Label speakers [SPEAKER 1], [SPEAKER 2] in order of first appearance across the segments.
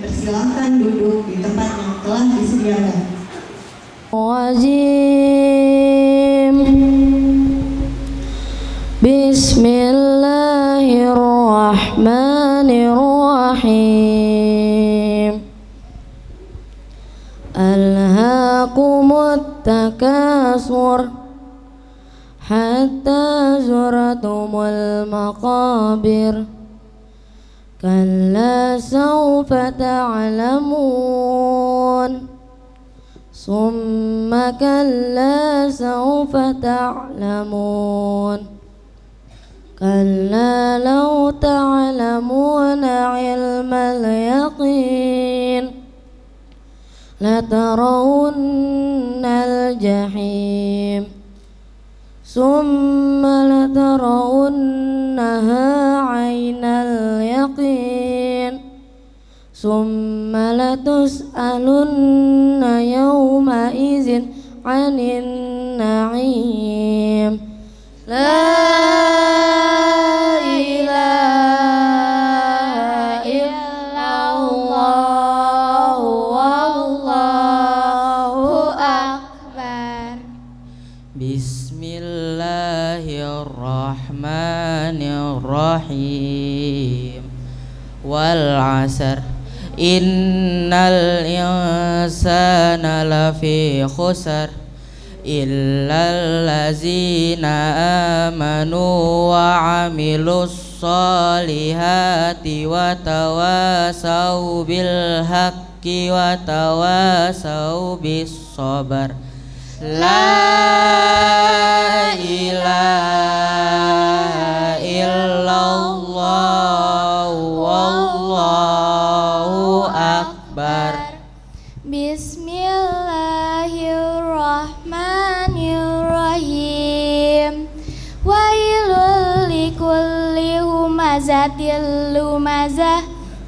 [SPEAKER 1] Persilahkan duduk di tempat yang telah disediakan.
[SPEAKER 2] Bismillahirrahmanirrahim. Alhaakumut takasur hatta zuratumul maqabir. Kalla sawfa ta'lamun summa kalla sawfa ta'lamun kalla law ta'lamuna ilmal yaqin latarawunnal jahim summa latarawunnaha 'ainal yaqin summa latus'alunna yawma izin 'anin na'im. La ilaha illallah wallahu akbar.
[SPEAKER 3] Bismillahirrahmanirrahim. Wal 'asr innal insana lafi khusr illal ladzina amanu wa 'amilus solihati wa tawasau bil haqqi wa tawasau bis sabar. La ilaha illallah wallahu akbar.
[SPEAKER 4] Bismillahirrahmanirrahim. Wailul likulli humazatil lumazah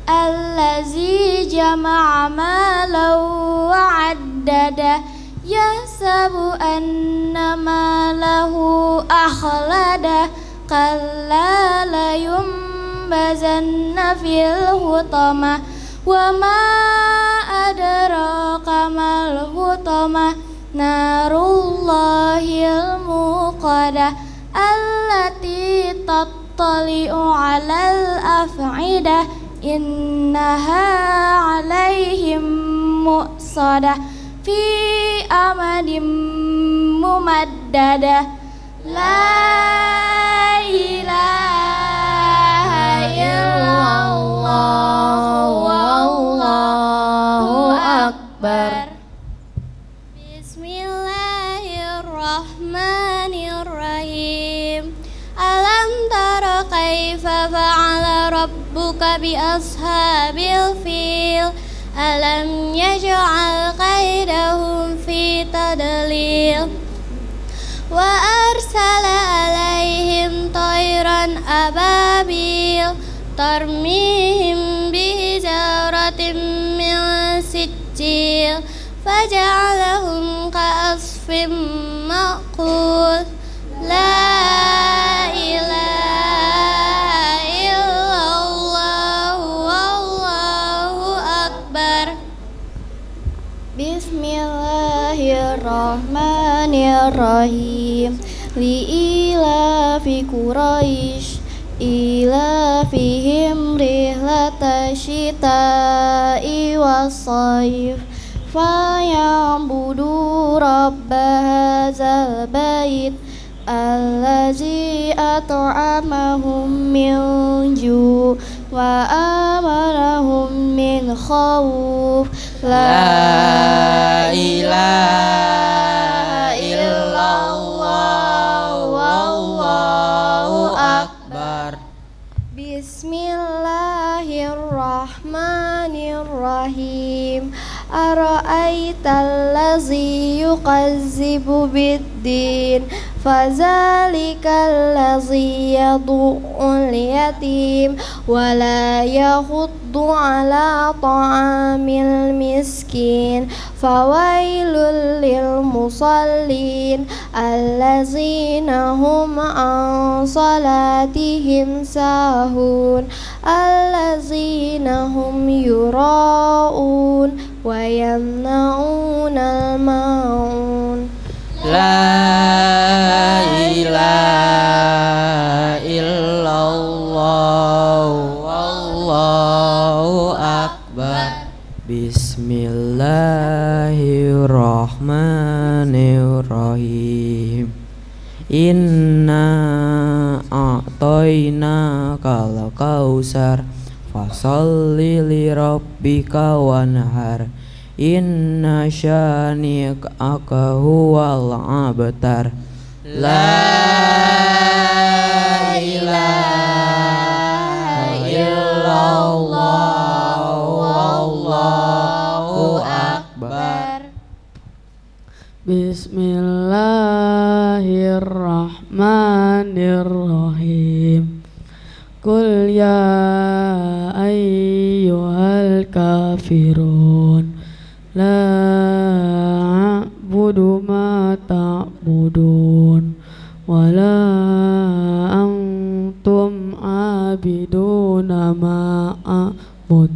[SPEAKER 4] allazi jama'a malan wa 'addada yahsabu anna malahu akhlada kalla la yumbazanna fil hutamah wa ma adraka mal hutamah narullahil muqadah allati tattali'u 'alal af'idah innaha 'alaihim mu'sadah fi amadim mumaddadah. La ilaha illallah wallahu akbar. Bismillahirrahmanirrahim. Alam tara kaifa fa'ala rabbuka bi ashabil fil alam yaj'al kaidahum fi tadlil wa arsala alaihim tayran ababil tarmihim bihijaratin min sijil faja'alahum ka'asfin ma'kul. La ilaha illallah wallahu akbar. Bismillahirrahmanirrahim. Li'ilafi Quraisy ilafihim rihlatash shita'i was-shayf faya'budu rabba hadzal bait allazi at'amahum min ju' wa amarahum min khawf.
[SPEAKER 3] La ilaha illallah wallahu akbar.
[SPEAKER 4] Bismillahirrahmanirrahim. Ara'aital ladzi yukazzibu biddin فذلك الذي يدع اليتيم ولا يحض على طعام المسكين فويل للمصلين الذين هم عن صلاتهم ساهون الذين هم يراءون ويمنعون الماعون
[SPEAKER 3] La ilaha illallah wallahu akbar. Bismillahirrahmanirrahim. Inna a'toina kal kausar fasalli li rabbika wanhar. Inna syani'aka huwal abtar. La ilaha illallah wallahu akbar.
[SPEAKER 2] Bismillahirrahmanirrahim. Qul ya ayyuhal kafirun la a'budu ma ta'budun wa la antum abiduna ma a'bud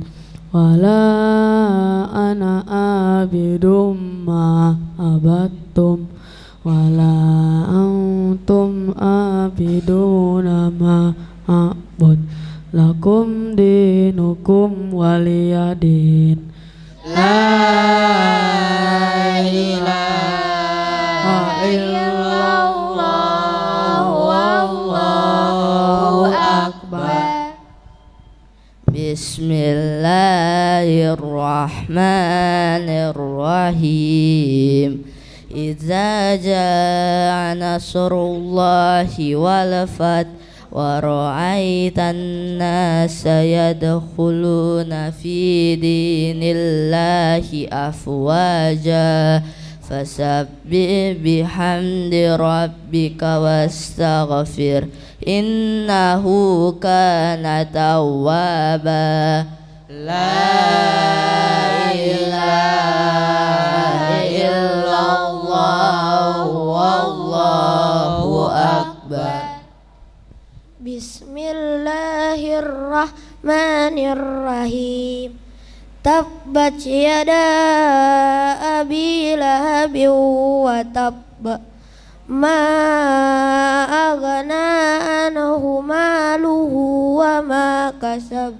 [SPEAKER 2] wa la ana abidum ma abattum wa la antum abiduna ma a'bud lakum dinukum waliyadin.
[SPEAKER 3] La ilaha illallah wallahu akbar. Bismillahirrahmanirrahim. Idza jaa nasrullahi wal fath wa ra'aitan nasa yadkhuluna fi dinillahi afwaja fasabbih bihamdi rabbika wastaghfir innahu kana tawwaba. La ilaha illallah wallahu akbar.
[SPEAKER 4] Bismillahirrahmanirrahim. Tabbat yada abi lahabin wa tabba ma aghna anhu maluhu wa ma kasab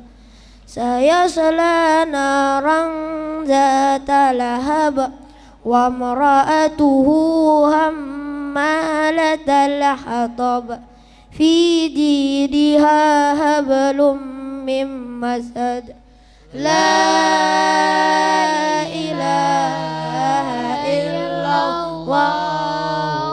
[SPEAKER 4] sayasla naran zata lahab wa imra'atuhu hammalatal hatab fi jidha hablum mim masad. La ilaha illallah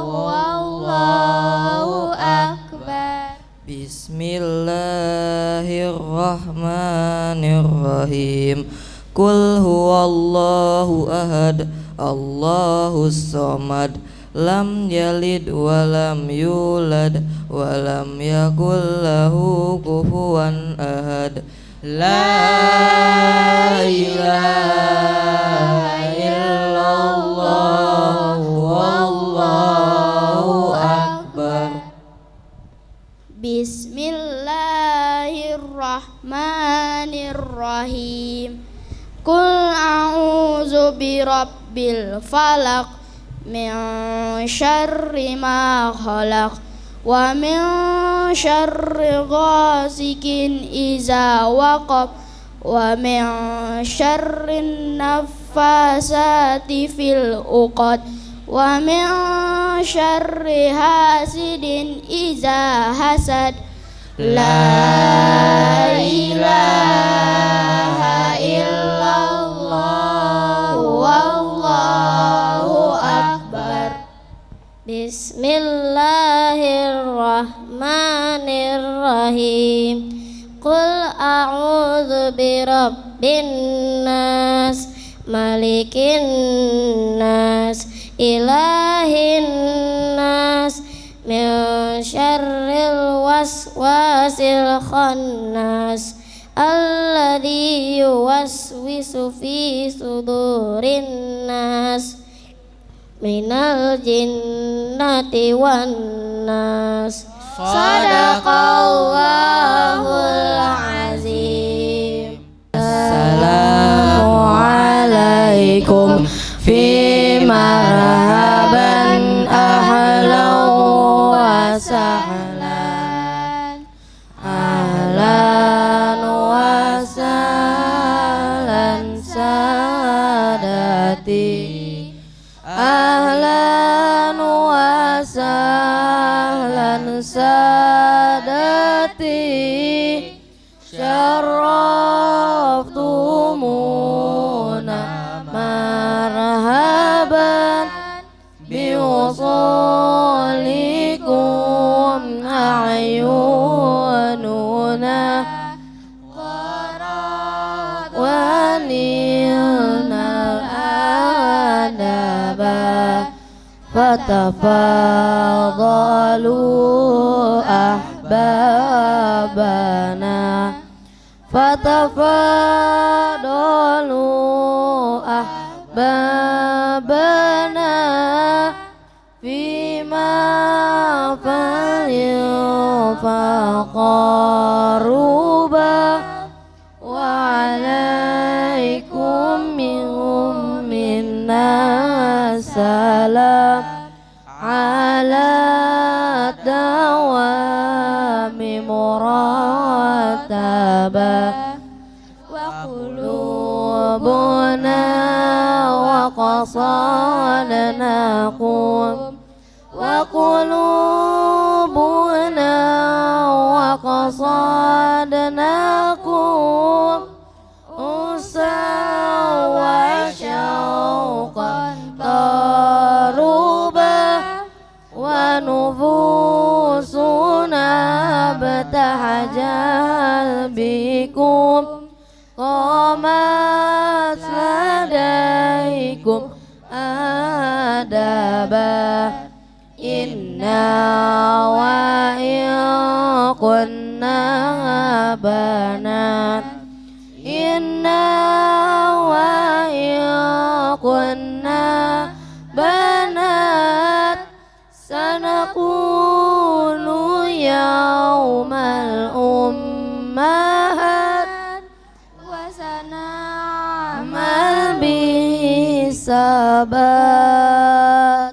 [SPEAKER 4] wallahu akbar.
[SPEAKER 3] Bismillahirrahmanirrahim. Qul huwallahu ahad Allahus samad lam yalid walam yulad walam yakul lahu kufuwan ahad. La ilaha illallah wallahu akbar.
[SPEAKER 4] Bismillahirrahmanirrahim. Qul a'udzu birabbil falaq min syarri ma khalaq wa min syarri ghasikin iza waqab wa min syarri naffasati fil uqad wa min syarri hasidin iza hasad. La ilaha illallah wallahu akbar. Bismillahirrahmanirrahim. Qul a'udzu birabbin nas malikin nas ilahin nas syarril waswasil khannas alladzi yuwaswisu fi sudurin nas minal jinnati wan nas. Sadaqallahul azim.
[SPEAKER 3] Assalamualaikum fi marhaban ahlan wa sahlan ahlan wa sahlan sadati ahlan wa sahlan sadati syarraftumuna marhaban biwusulikum a'yununa wa nilnal adaba fatafadalu ahbabana fatafadalu ahbabana fima falil faqaruba wa alaikum minhum minna salam ala dawami murataba wa qulubuna wa qasadnakum wa qulubuna wa qasadnakum usawa syauqan taruba wa nufusuna batahajal bikum qamat ladaikum adaba inna wa kunna banat inna wa kunna banat sanakunu yaumal ummahat wa sana'mal bisabat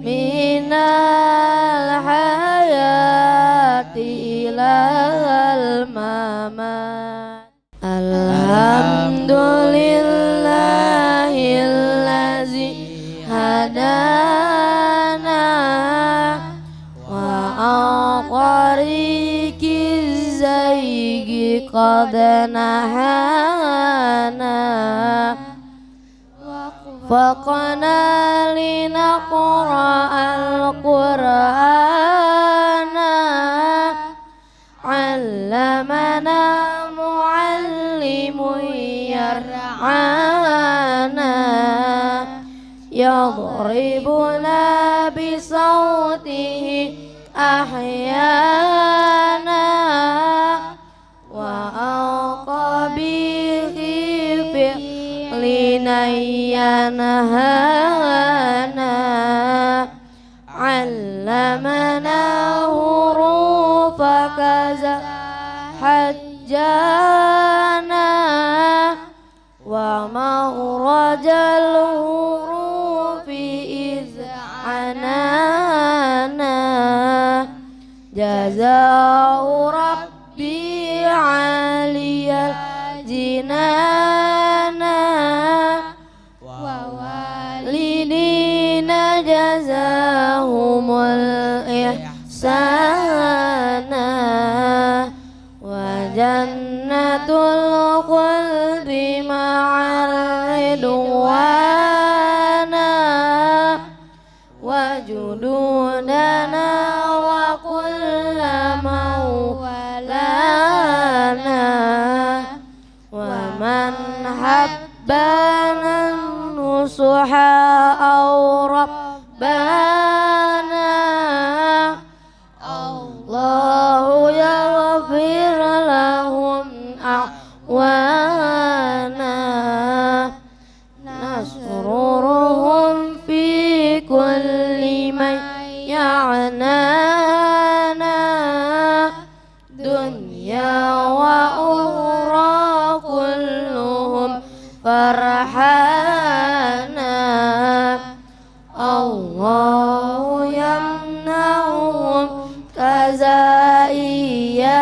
[SPEAKER 3] minal hayati ilal mamat. Alhamdulillahillazi hadana wa aqarikiz zaygi qad nahana faqana linaqra'al qur'ana 'allamana mu'allimun yar'ana yadribuna bisawtihi ahyana wa aqabihi fi'linayanahana 'allamana hurufa kaza hajjana wa maghrajal hurufi iz'anana jazau rabbi aliyal jinana wa walidina jazahumul ihsana wa jannatul khuldi ma'al ridwana wa jududana wa kulla mawlana wa man habbana nusuha aw rabbana أعنانا دنيا وأخرى كلهم فرحانا الله يمنعهم كذا إيانا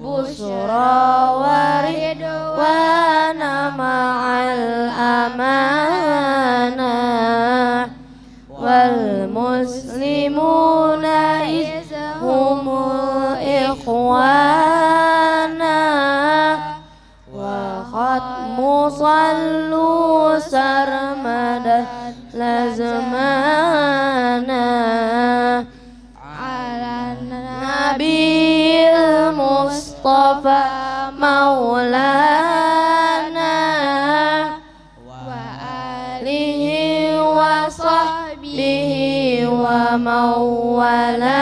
[SPEAKER 3] بشرى ورضوان مع الأمانة والمسلمون إذ هم إخوانا وختم صلوا سرمدا لزمانا على النبي المصطفى مولانا وآله وصحبه ومولانا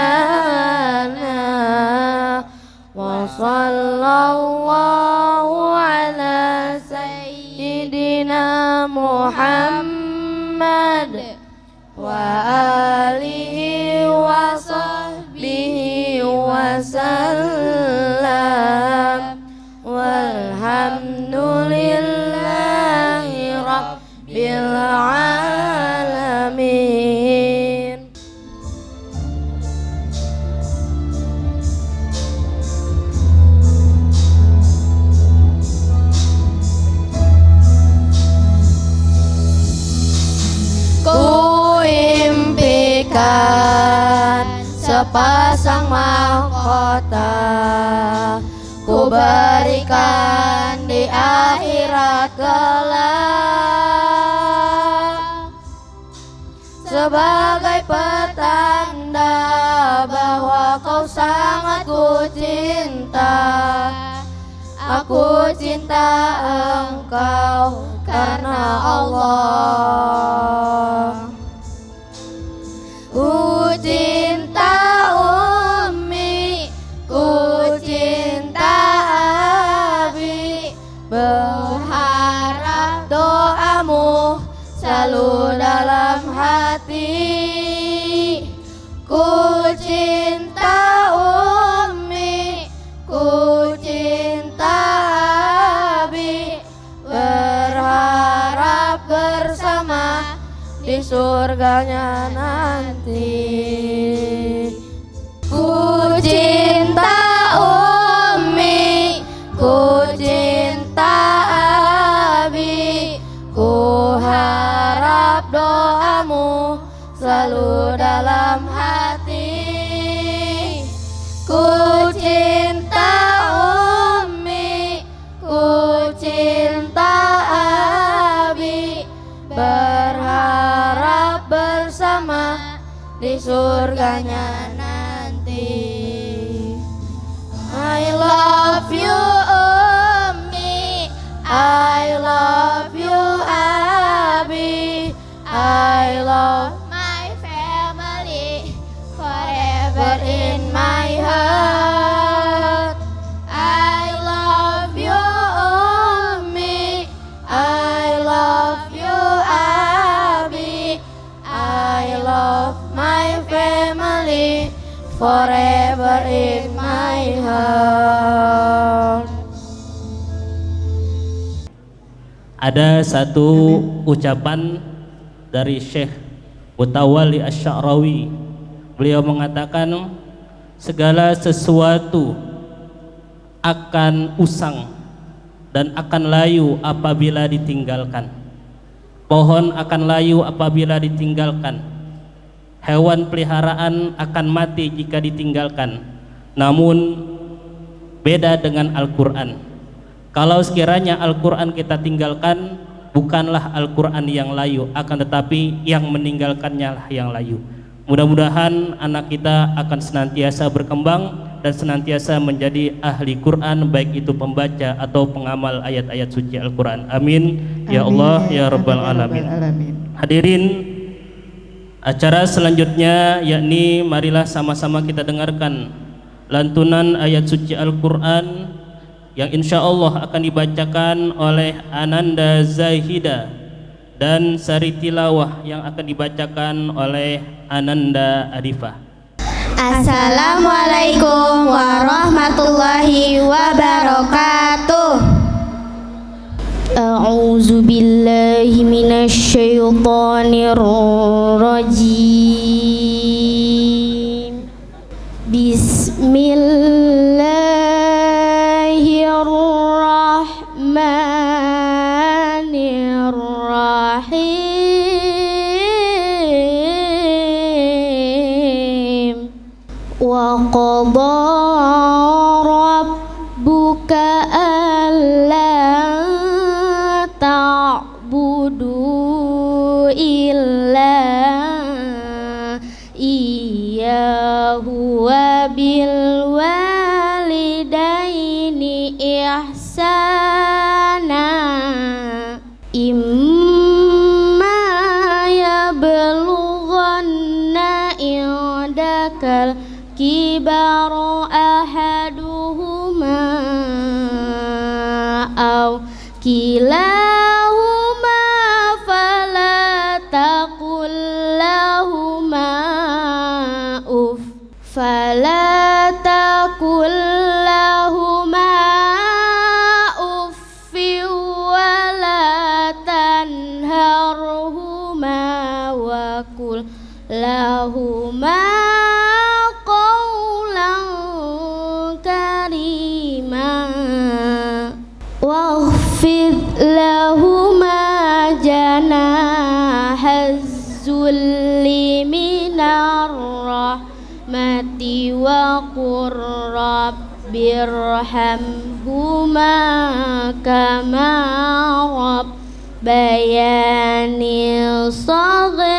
[SPEAKER 3] وصلى الله على سيدنا محمد وآله وصحبه وسلم والحمد لله رب العالمين. Kuimpikan sepasang mahkota, ku berikan di akhirat kelak sebagai pertanda bahwa kau sangat ku cinta. Aku cinta engkau karena Allah. Ku cinta Ummi, ku cinta Abi, berharap doamu selalu dalam hati. Ku cinta Ummi, ku cinta Abi, berharap bersama di surganya nanti. Ku cinta Ummi, ku cinta Abi, ku harap doamu selalu dalam hati. Ku cinta Ummi, ku cinta Abi, berharap bersama di surganya nanti. I love you Ummi, I love you Abi, I love my family forever in my heart. I love you Ummi, I love you Abi, I love my family forever in my heart.
[SPEAKER 5] Ada satu ucapan dari Syekh Mutawalli Asy-Sya'rawi. Beliau mengatakan segala sesuatu akan usang dan akan layu apabila ditinggalkan. Pohon akan layu apabila ditinggalkan. Hewan peliharaan akan mati jika ditinggalkan. Namun beda dengan Al-Quran. Kalau sekiranya Al-Quran kita tinggalkan, bukanlah Al-Quran yang layu, akan tetapi yang meninggalkannya lah yang layu. Mudah-mudahan anak kita akan senantiasa berkembang dan senantiasa menjadi ahli Quran, baik itu pembaca atau pengamal ayat-ayat suci Al-Quran. Amin. Ya Allah, ya Rabbal Alamin. Hadirin, acara selanjutnya yakni marilah sama-sama kita dengarkan lantunan ayat suci Al-Quran yang insya Allah akan dibacakan oleh Ananda Zahida dan sari tilawah yang akan dibacakan oleh Ananda Arifah.
[SPEAKER 3] Assalamualaikum warahmatullahi wabarakatuh. A'udzu billahi minasy syaithanir rajim. Bismillahirrahmanirrahim. Wa qadha rabbuka alla ta'budu illa iyyahu wa bil walidaini ihsana imma yablughanna indakal kibaru ahaduhuma aw kilahuma fala taqul lahuma uffin wala tanharhuma wa qul lahuma qawlan karima waghfid lahuma janahaz zulli minar rahmati wa qur rabbirhamhuma kama rabbayani shaghira.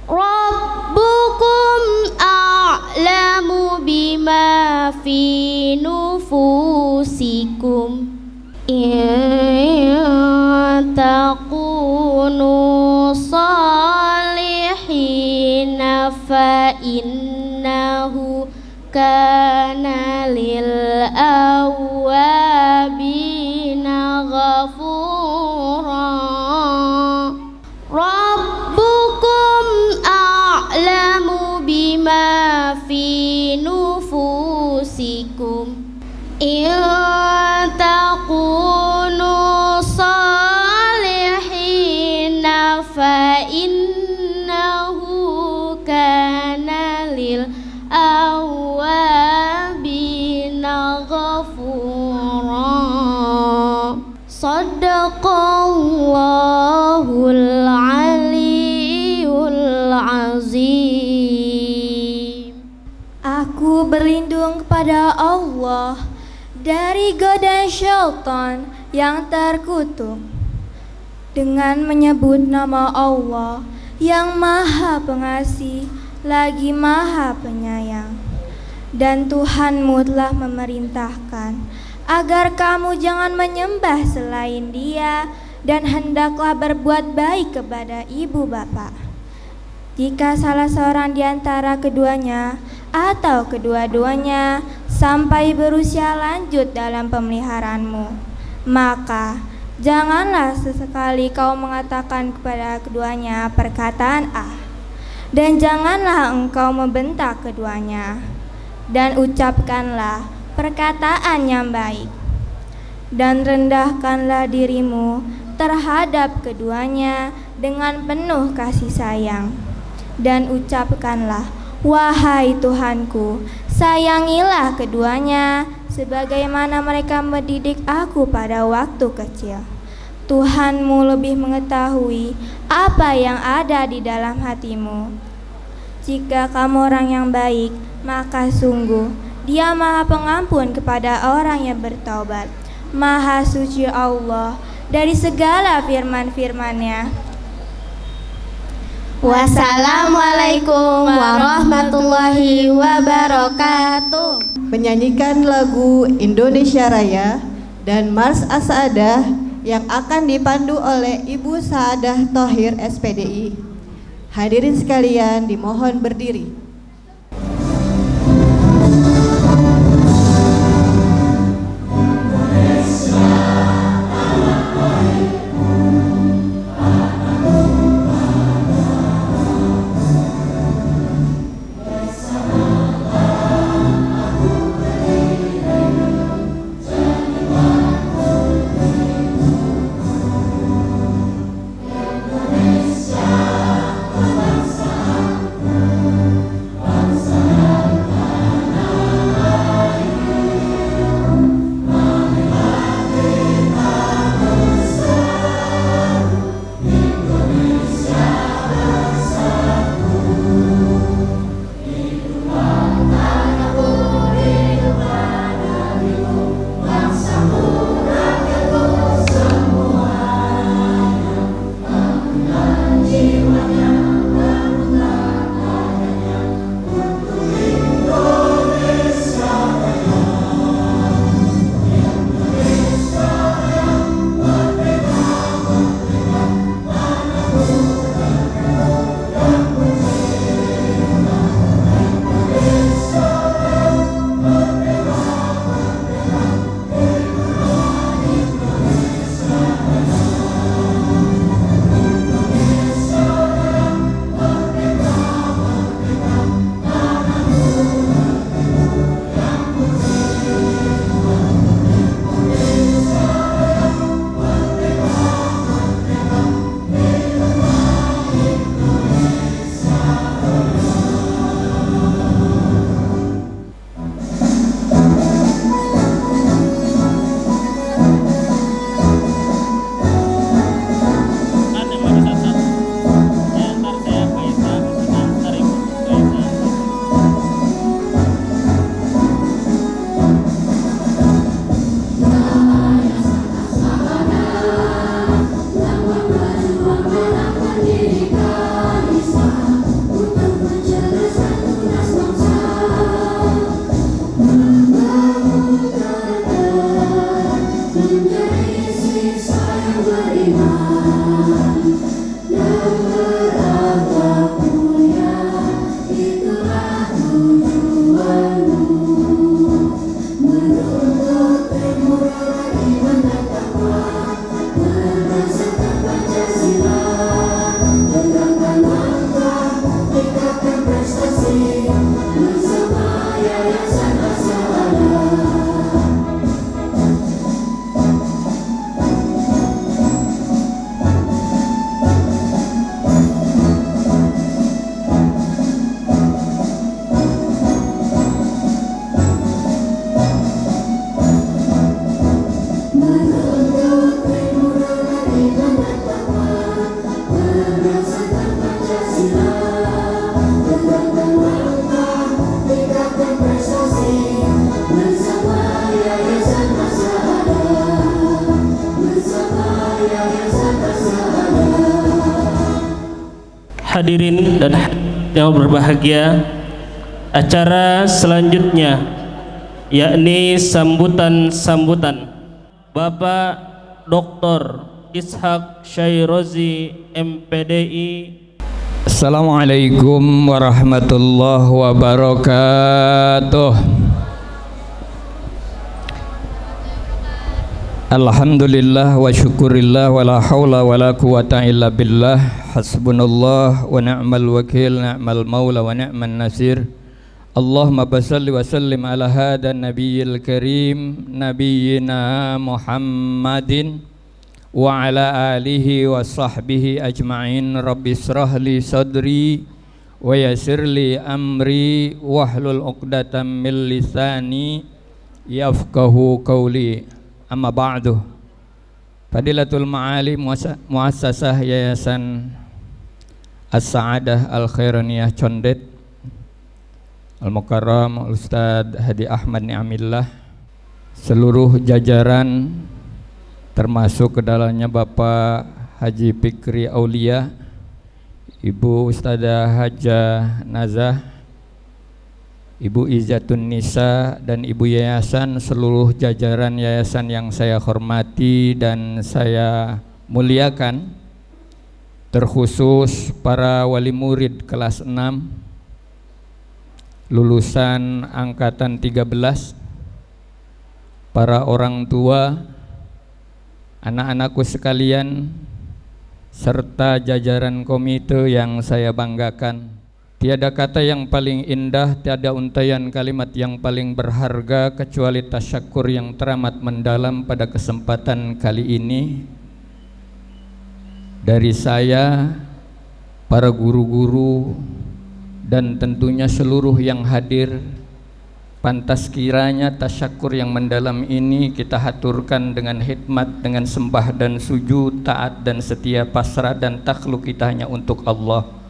[SPEAKER 3] Rabbukum a'lamu bima fi nufusikum in takunu salihina fa innahu kana lil awwabina ghafura. Rabbukum a'lamu bima fi nufusikum in takunu salihina fa innahu kana lil awwabina ghafura. Sadaqallahul aliyyul azim.
[SPEAKER 6] Aku berlindung kepada Allah dari godaan syaitan yang terkutuk dengan menyebut nama Allah yang Maha Pengasih lagi Maha Penyayang. Dan Tuhanmu telah memerintahkan agar kamu jangan menyembah selain Dia dan hendaklah berbuat baik kepada ibu bapa. Jika salah seorang di antara keduanya atau kedua-duanya sampai berusia lanjut dalam pemeliharaanmu, maka janganlah sesekali kau mengatakan kepada keduanya perkataan dan janganlah engkau membentak keduanya, dan ucapkanlah perkataan yang baik, dan rendahkanlah dirimu terhadap keduanya dengan penuh kasih sayang, dan ucapkanlah, wahai Tuhanku, sayangilah keduanya sebagaimana mereka mendidik aku pada waktu kecil. Tuhanmu lebih mengetahui apa yang ada di dalam hatimu. Jika kamu orang yang baik, maka sungguh Dia Maha Pengampun kepada orang yang bertaubat. Maha suci Allah dari segala firman-firman-Nya.
[SPEAKER 3] Wassalamualaikum warahmatullahi wabarakatuh.
[SPEAKER 1] Menyanyikan lagu Indonesia Raya dan Mars As-Saadah yang akan dipandu oleh Ibu Saadah Thohir SPDI. Hadirin sekalian dimohon berdiri.
[SPEAKER 5] Hadirin dan yang berbahagia, acara selanjutnya yakni sambutan Bapak Dr. Ishak Syairozi MPDI.
[SPEAKER 7] Assalamualaikum warahmatullahi wabarakatuh. Alhamdulillah wa syukurillah wa la hawla wa la quwata illa billah. Hasbunallah wa ni'mal wakil, ni'mal maula wa ni'man nasir. Allahumma basalli wa sallim ala hadan nabiyil karim, nabiyyina Muhammadin wa ala alihi wa sahbihi ajma'in. Rabbi israhli sadri wa yassirli amri wahlul uqdatam min lisani yafqahu qawli. Amma ba'du. Fadilatul Ma'ali Muassasah Yayasan As-Sa'adah Al-Khairaniyah Condet, Al-Mukarram Ustadz Hadi Ahmad Ni'amillah, seluruh jajaran termasuk ke dalamnya Bapak Haji Fikri Aulia, Ibu Ustadzah Hajah Nazah, Ibu Izzatun Nisa, dan Ibu Yayasan, seluruh jajaran yayasan yang saya hormati dan saya muliakan, terkhusus para wali murid kelas 6 lulusan angkatan 13, para orang tua, anak-anakku sekalian, serta jajaran komite yang saya banggakan. Tiada kata yang paling indah, tiada untaian kalimat yang paling berharga kecuali tasyakur yang teramat mendalam pada kesempatan kali ini dari saya, para guru-guru, dan tentunya seluruh yang hadir. Pantas kiranya tasyakur yang mendalam ini kita haturkan dengan hikmat, dengan sembah dan sujud, taat dan setia, pasrah dan takluk kita hanya untuk Allah.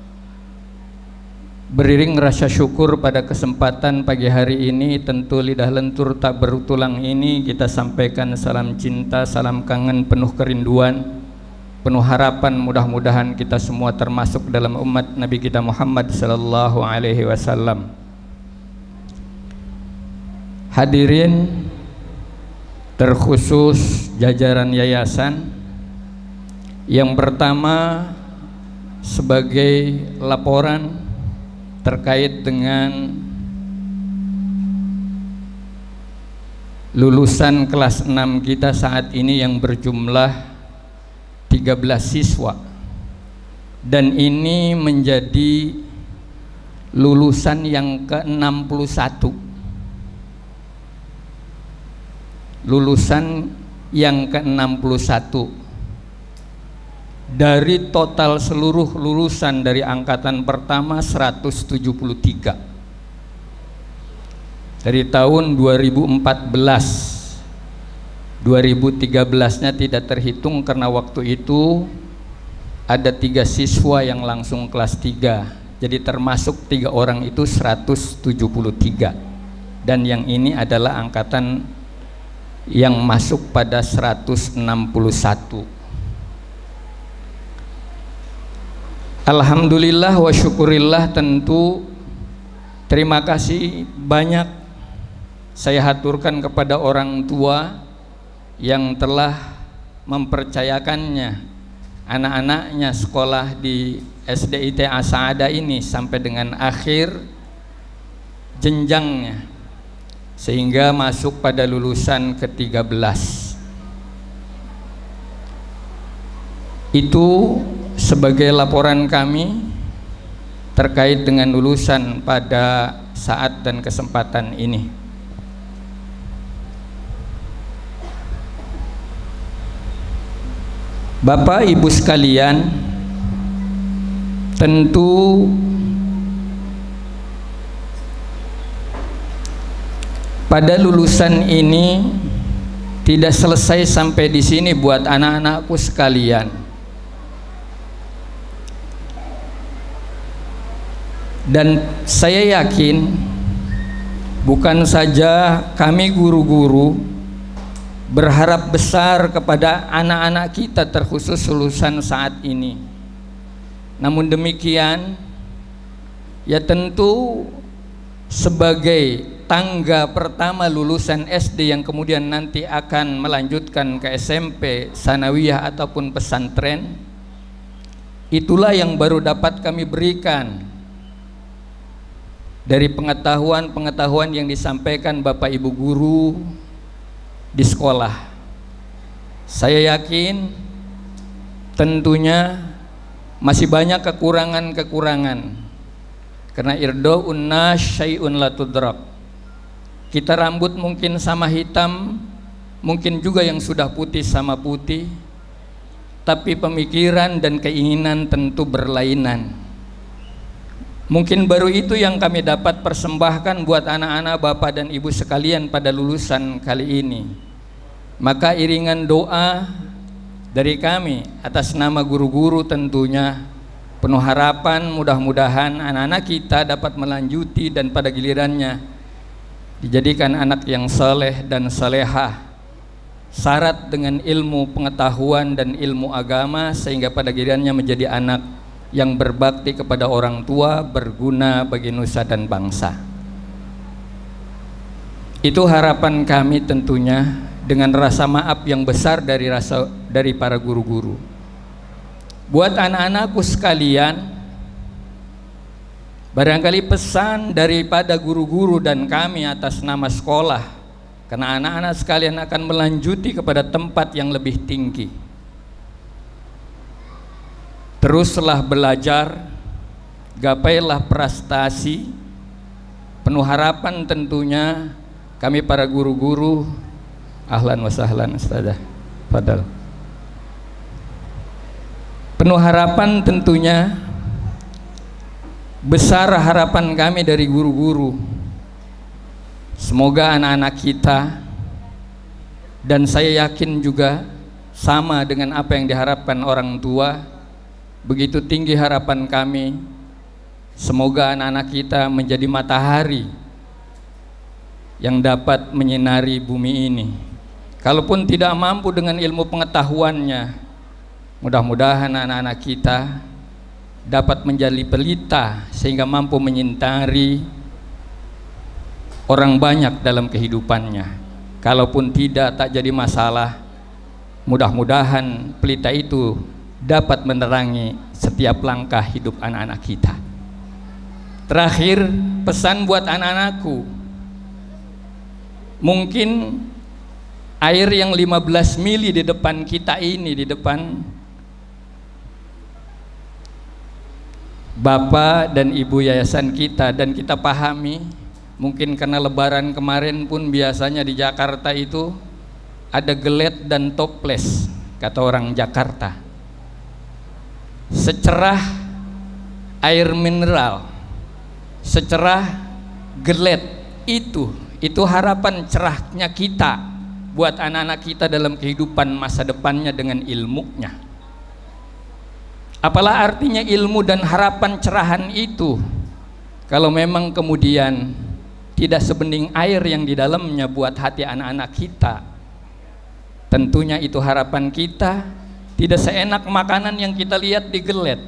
[SPEAKER 7] Beriring rasa syukur pada kesempatan pagi hari ini, tentu lidah lentur tak berutulang ini kita sampaikan salam cinta, salam kangen penuh kerinduan, penuh harapan. Mudah-mudahan kita semua termasuk dalam umat Nabi kita Muhammad sallallahu alaihi wasallam. Hadirin, terkhusus jajaran yayasan, yang pertama sebagai laporan terkait dengan lulusan kelas 6 kita saat ini yang berjumlah 13 siswa, dan ini menjadi lulusan yang ke-61. Lulusan yang ke-61 dari total seluruh lulusan dari angkatan pertama 173 dari tahun 2014. 2013-nya tidak terhitung karena waktu itu ada 3 siswa yang langsung kelas 3, jadi termasuk 3 orang itu 173, dan yang ini adalah angkatan yang masuk pada 161. Alhamdulillah wa syukurillah, tentu terima kasih banyak saya haturkan kepada orang tua yang telah mempercayakannya anak-anaknya sekolah di SDIT As-Sa'adah ini sampai dengan akhir jenjangnya, sehingga masuk pada lulusan ke-13. Itu sebagai laporan kami terkait dengan lulusan pada saat dan kesempatan ini. Bapak Ibu sekalian, tentu pada lulusan ini tidak selesai sampai di sini buat anak-anakku sekalian. Dan saya yakin bukan saja kami guru-guru berharap besar kepada anak-anak kita terkhusus lulusan saat ini, Namun demikian, ya tentu sebagai tangga pertama lulusan SD yang kemudian nanti akan melanjutkan ke SMP, sanawiyah ataupun pesantren, itulah yang baru dapat kami berikan dari pengetahuan-pengetahuan yang disampaikan Bapak Ibu guru di sekolah. Saya yakin tentunya masih banyak kekurangan-kekurangan, karena irda'un nas syai'un la tudrak. Kita rambut mungkin sama hitam, mungkin juga yang sudah putih sama putih, tapi pemikiran dan keinginan tentu berlainan. Mungkin baru itu yang kami dapat persembahkan buat anak-anak Bapak dan Ibu sekalian pada lulusan kali ini. Maka iringan doa dari kami atas nama guru-guru tentunya penuh harapan, mudah-mudahan anak-anak kita dapat melanjuti dan pada gilirannya dijadikan anak yang saleh dan salehah, syarat dengan ilmu pengetahuan dan ilmu agama, sehingga pada gilirannya menjadi anak yang berbakti kepada orang tua, berguna bagi nusa dan bangsa. Itu harapan kami tentunya, dengan rasa maaf yang besar dari para guru-guru. Buat anak-anakku sekalian, barangkali pesan daripada guru-guru dan kami atas nama sekolah, karena anak-anak sekalian akan melanjuti kepada tempat yang lebih tinggi. Teruslah belajar, gapailah prestasi. Penuh harapan tentunya kami para guru-guru. Ahlan wa sahlan Ustazah, fadal. Penuh harapan tentunya, besar harapan kami dari guru-guru. Semoga anak-anak kita, dan saya yakin juga sama dengan apa yang diharapkan orang tua, begitu tinggi harapan kami. Semoga anak-anak kita menjadi matahari yang dapat menyinari bumi ini. Kalaupun tidak mampu dengan ilmu pengetahuannya, mudah-mudahan anak-anak kita dapat menjadi pelita sehingga mampu menyinari orang banyak dalam kehidupannya. Kalaupun tidak, tak jadi masalah. Mudah-mudahan pelita itu dapat menerangi setiap langkah hidup anak-anak kita. Terakhir, pesan buat anak-anakku, mungkin air yang 15 mili di depan kita ini, di depan Bapak dan Ibu yayasan kita, dan kita pahami, mungkin karena lebaran kemarin pun biasanya di Jakarta itu ada gelet dan toples, kata orang Jakarta. Secerah air mineral, secerah gelet itu harapan cerahnya kita buat anak-anak kita dalam kehidupan masa depannya dengan ilmunya. Apalah artinya ilmu dan harapan cerahan itu kalau memang kemudian tidak sebening air yang di dalamnya buat hati anak-anak kita. Tentunya itu harapan kita tidak seenak makanan yang kita lihat di gelet.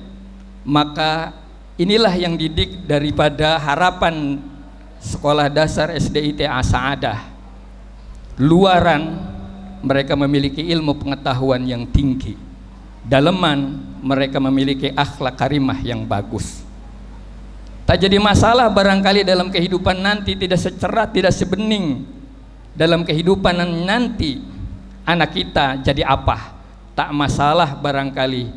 [SPEAKER 7] Maka inilah yang didik daripada harapan Sekolah Dasar SDIT As-Sa'adah. Luaran mereka memiliki ilmu pengetahuan yang tinggi, daleman mereka memiliki akhlak karimah yang bagus. Tak jadi masalah barangkali dalam kehidupan nanti tidak secerah, tidak sebening dalam kehidupan nanti anak kita jadi apa. Tak masalah barangkali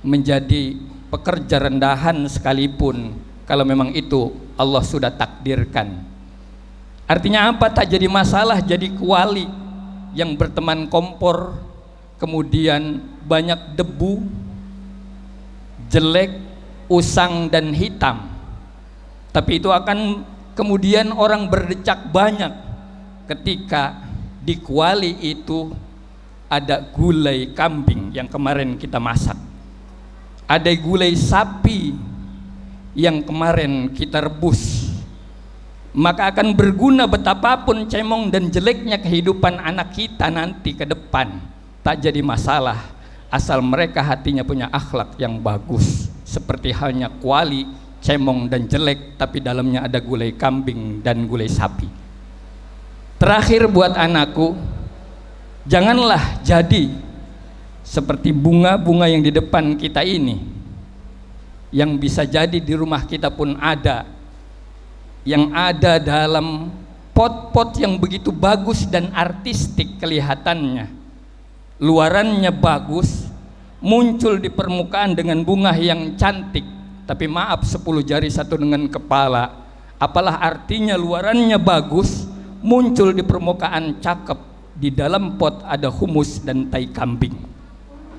[SPEAKER 7] menjadi pekerja rendahan sekalipun, kalau memang itu Allah sudah takdirkan. Artinya apa? Tak jadi masalah jadi kuali yang berteman kompor, kemudian banyak debu, jelek, usang dan hitam. Tapi itu akan kemudian orang berdecak banyak ketika di kuali itu ada gulai kambing yang kemarin kita masak, ada gulai sapi yang kemarin kita rebus. Maka akan berguna betapapun cemong dan jeleknya kehidupan anak kita nanti ke depan, tak jadi masalah asal mereka hatinya punya akhlak yang bagus. seperti halnya kuali, cemong dan jelek, tapi dalamnya ada gulai kambing dan gulai sapi. Terakhir buat anakku, janganlah jadi seperti bunga-bunga yang di depan kita ini, yang bisa jadi di rumah kita pun ada, yang ada dalam pot-pot yang begitu bagus dan artistik kelihatannya, luarannya bagus, muncul di permukaan dengan bunga yang cantik, tapi maaf 10 jari satu dengan kepala. Apalah artinya luarannya bagus, muncul di permukaan cakep, di dalam pot ada humus dan tai kambing.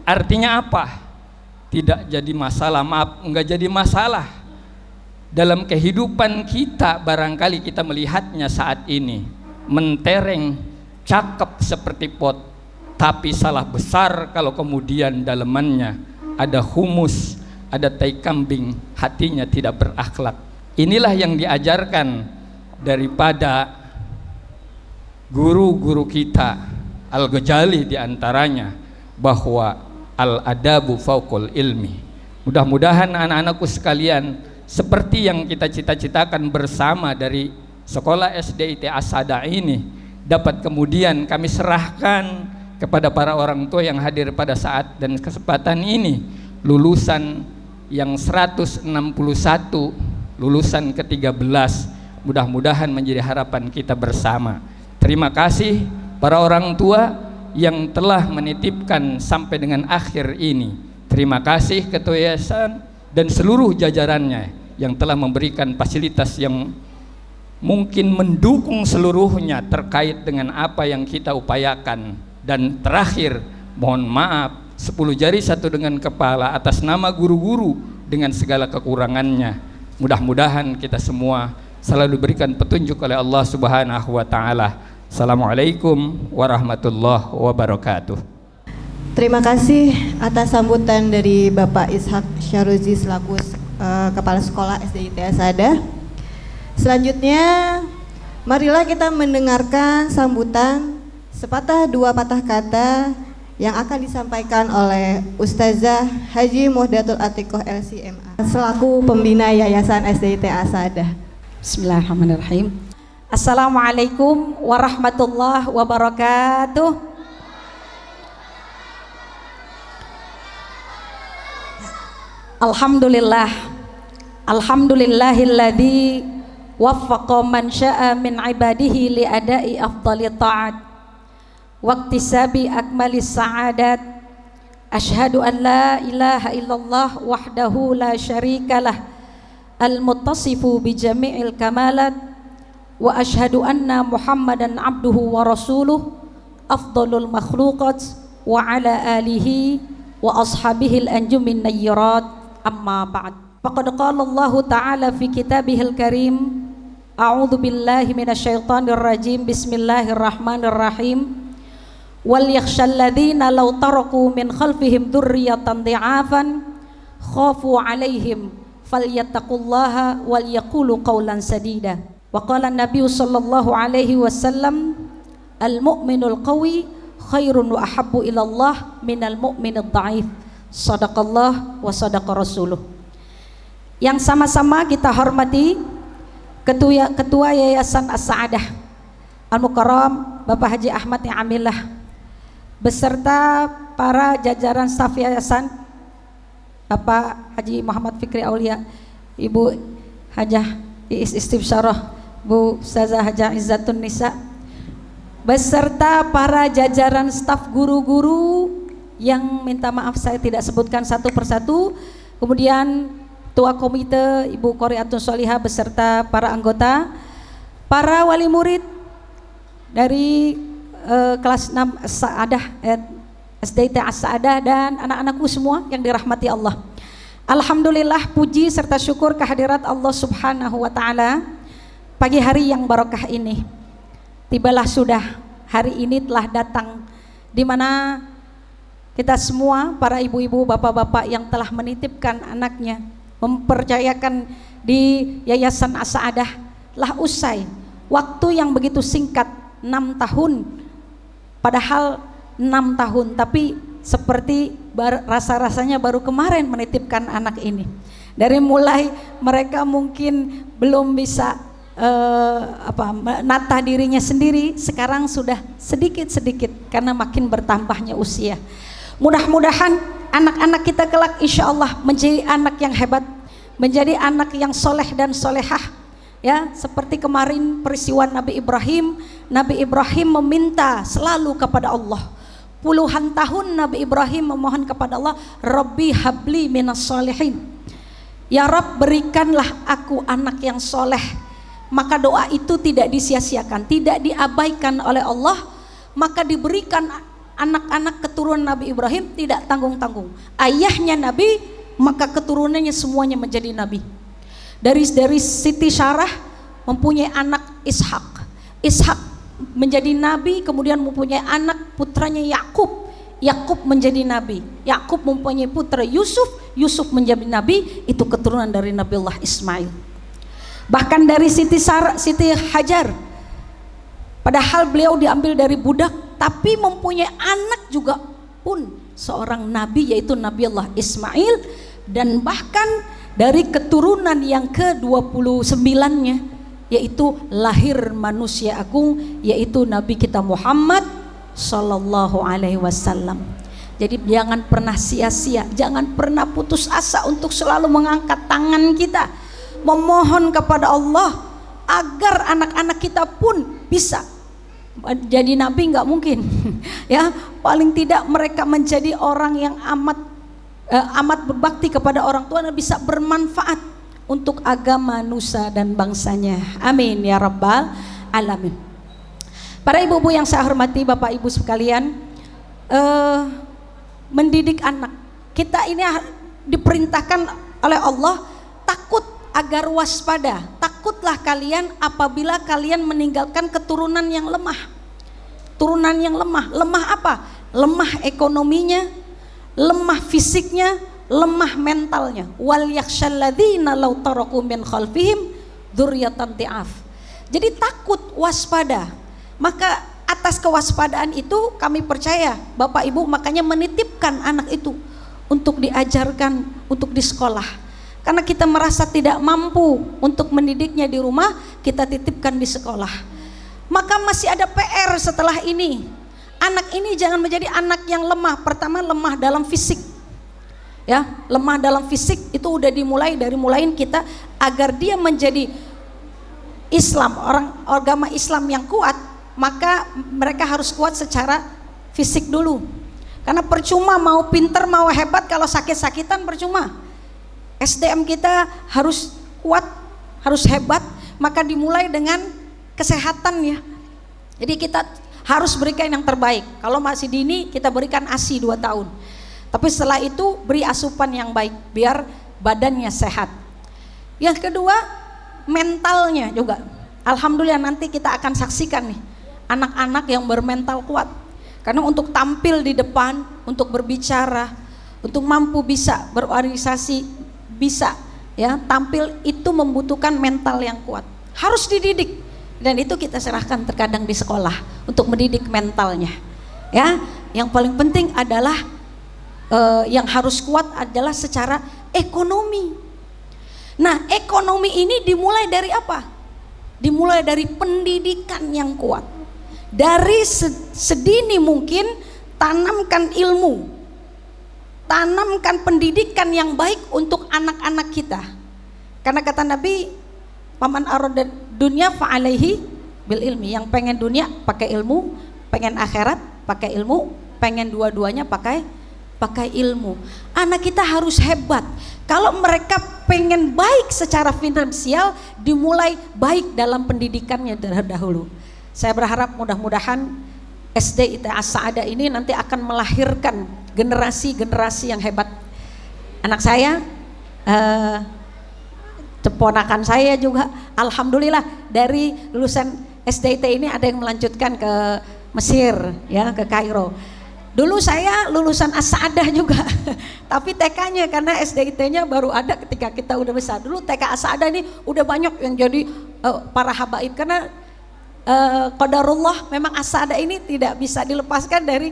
[SPEAKER 7] Artinya apa? Tidak jadi masalah, maaf, enggak jadi masalah. Dalam kehidupan kita barangkali kita melihatnya saat ini mentereng, cakep seperti pot, tapi salah besar kalau kemudian dalamannya ada humus, ada tai kambing, hatinya tidak berakhlak. Inilah yang diajarkan daripada guru-guru kita, Al-Ghazali diantaranya, bahwa al-adabu fauqul ilmi. Mudah-mudahan anak-anakku sekalian, seperti yang kita cita-citakan bersama dari sekolah SDIT As-Saadah ini, dapat kemudian kami serahkan kepada para orang tua yang hadir pada saat dan kesempatan ini, lulusan yang 161, lulusan ke-13, mudah-mudahan menjadi harapan kita bersama. Terima kasih para orang tua yang telah menitipkan sampai dengan akhir ini. Terima kasih Ketua Yayasan dan seluruh jajarannya yang telah memberikan fasilitas yang mungkin mendukung seluruhnya terkait dengan apa yang kita upayakan. Dan terakhir, mohon maaf 10 jari satu dengan kepala atas nama guru-guru dengan segala kekurangannya. Mudah-mudahan kita semua selalu diberikan petunjuk oleh Allah Subhanahu wa taala. Assalamualaikum warahmatullahi wabarakatuh.
[SPEAKER 1] Terima kasih atas sambutan dari Bapak Ishak Syaruzi selaku Kepala Sekolah SDIT As-Saadah. Selanjutnya, marilah kita mendengarkan sambutan sepatah dua patah kata yang akan disampaikan oleh Ustazah Haji Muhdatul Atiqoh LCMA selaku pembina Yayasan SDIT As-Saadah.
[SPEAKER 8] Bismillahirrahmanirrahim. Assalamualaikum warahmatullahi wabarakatuh. Alhamdulillah, alhamdulillahilladzi waffaqa man syaa min ibadihi li adai afdali ta'at waqtisabi akmalis sa'adat. Ashhadu an la ilaha illallah wahdahu la syarikalah al-muttasifu bi jami'il kamalat wa ashhadu anna Muhammadan abduhu wa rasuluh afdalul makhluqat wa ala alihi wa ashabihi al-anjumin nayyirat. Amma ba'd. Faqad qala Allah ta'ala fi kitabihil karim, a'udzu billahi minasyaitonir rajim, bismillahirrahmanirrahim. Wal yakhshal ladzina law taraku min khalfihim dzurriyyatan dhi'afan khafu 'alaihim falyattaqullaha wal yaqulu qawlan sadida. Wa qala an-nabiy sallallahu alaihi wasallam, al-mu'minul qawi khairun wa ahabbu ila Allah minal mu'minid dha'if. Sadaqallah wa sadaqa rasuluh. Yang sama-sama kita hormati Ketua Yayasan As-Saadah Al-Mukarram Bapak Haji Ahmad Ni'amillah beserta para jajaran staf yayasan, Bapak Haji Muhammad Fikri Aulia, Ibu Hajah Iis Istifsyarah, Bu Ustazah Hajah Izzatun Nisa, beserta para jajaran staf guru-guru yang minta maaf saya tidak sebutkan satu persatu, kemudian Ketua Komite Ibu Qoriatun Sholihah beserta para anggota, para wali murid dari kelas 6 As-Saadah, SDIT As-Saadah, dan anak-anakku semua yang dirahmati Allah. Alhamdulillah, puji serta syukur kehadirat Allah Subhanahu wa taala. Pagi hari yang barokah ini tibalah sudah, hari ini telah datang, di mana kita semua para ibu-ibu, bapak-bapak yang telah menitipkan anaknya, mempercayakan di Yayasan As-Saadah telah usai. Waktu yang begitu singkat, 6 tahun, padahal 6 tahun, tapi seperti rasa-rasanya baru kemarin menitipkan anak ini. Dari mulai mereka mungkin belum bisa menata dirinya sendiri, sekarang sudah sedikit-sedikit karena makin bertambahnya usia. Mudah-mudahan anak-anak kita kelak insya Allah menjadi anak yang hebat, menjadi anak yang soleh dan solehah. Ya, seperti kemarin peristiwa Nabi Ibrahim meminta selalu kepada Allah. Puluhan tahun Nabi Ibrahim memohon kepada Allah, Rabbi habli minas solihin. Ya Rabb, berikanlah aku anak yang soleh. Maka doa itu tidak disia-siakan, tidak diabaikan oleh Allah. Maka diberikan anak-anak keturunan Nabi Ibrahim tidak tanggung-tanggung. Ayahnya Nabi, maka keturunannya semuanya menjadi Nabi. Dari Siti Sarah mempunyai anak Ishak menjadi Nabi, kemudian mempunyai anak putranya Yakub menjadi Nabi. Yakub mempunyai putra Yusuf menjadi Nabi, itu keturunan dari Nabiullah Ismail. Bahkan dari Siti Hajar, padahal beliau diambil dari budak, tapi mempunyai anak juga pun seorang nabi, yaitu Nabiullah Ismail. Dan bahkan dari keturunan yang ke-29-nya, yaitu lahir manusia agung, yaitu Nabi kita Muhammad Sallallahu Alaihi Wasallam. Jadi jangan pernah sia-sia, jangan pernah putus asa untuk selalu mengangkat tangan kita, memohon kepada Allah agar anak-anak kita pun bisa jadi nabi. Nggak mungkin ya, paling tidak mereka menjadi orang yang amat berbakti kepada orang tua dan bisa bermanfaat untuk agama, nusa dan bangsanya. Amin ya rabbal alamin. Para ibu-ibu yang saya hormati, bapak ibu sekalian, mendidik anak kita ini diperintahkan oleh Allah takut agar waspada. Takutlah kalian apabila kalian meninggalkan keturunan yang lemah. Turunan yang lemah. Lemah apa? Lemah ekonominya, lemah fisiknya, lemah mentalnya. Wal yakhshalladzina law taraku min khalfihim dzurriyyatan dhi'af. Jadi takut, waspada. Maka atas kewaspadaan itu kami percaya Bapak Ibu makanya menitipkan anak itu untuk diajarkan, untuk di sekolah. Karena kita merasa tidak mampu untuk mendidiknya di rumah, kita titipkan di sekolah. Maka masih ada PR setelah ini. Anak ini jangan menjadi anak yang lemah. Pertama, lemah dalam fisik. Ya, lemah dalam fisik itu udah dimulai dari mulain kita agar dia menjadi Islam, orang agama Islam yang kuat, maka mereka harus kuat secara fisik dulu. Karena percuma mau pinter, mau hebat kalau sakit-sakitan percuma. SDM kita harus kuat, harus hebat, maka dimulai dengan kesehatan ya. Jadi kita harus berikan yang terbaik. Kalau masih dini kita berikan ASI 2 tahun. Tapi setelah itu beri asupan yang baik biar badannya sehat. Yang kedua, mentalnya juga. Alhamdulillah nanti kita akan saksikan nih anak-anak yang bermental kuat. Karena untuk tampil di depan, untuk berbicara, untuk mampu bisa berorganisasi, bisa ya tampil, itu membutuhkan mental yang kuat, harus dididik. Dan itu kita serahkan terkadang di sekolah untuk mendidik mentalnya ya. Yang paling penting adalah yang harus kuat adalah secara ekonomi. Nah, ekonomi ini dimulai dari apa? Dimulai dari pendidikan yang kuat. Dari sedini mungkin tanamkan ilmu, tanamkan pendidikan yang baik untuk anak-anak kita. Karena kata Nabi, paman arada dunya fa'alaihi bil ilmi. Yang pengen dunia pakai ilmu, pengen akhirat pakai ilmu, pengen dua-duanya pakai ilmu. Anak kita harus hebat. Kalau mereka pengen baik secara finansial, dimulai baik dalam pendidikannya dahulu. Saya berharap mudah-mudahan SD ITA As-Sa'adah ini nanti akan melahirkan generasi-generasi yang hebat. Anak saya, keponakan saya juga, alhamdulillah dari lulusan SDIT ini ada yang melanjutkan ke Mesir, ya, ke Kairo. Dulu saya lulusan As-Sa'adah juga, tapi TK-nya karena SDIT-nya baru ada ketika kita udah besar. Dulu TK As-Sa'adah ini udah banyak yang jadi para habaib, karena qadarullah memang As-Sa'adah ini tidak bisa dilepaskan dari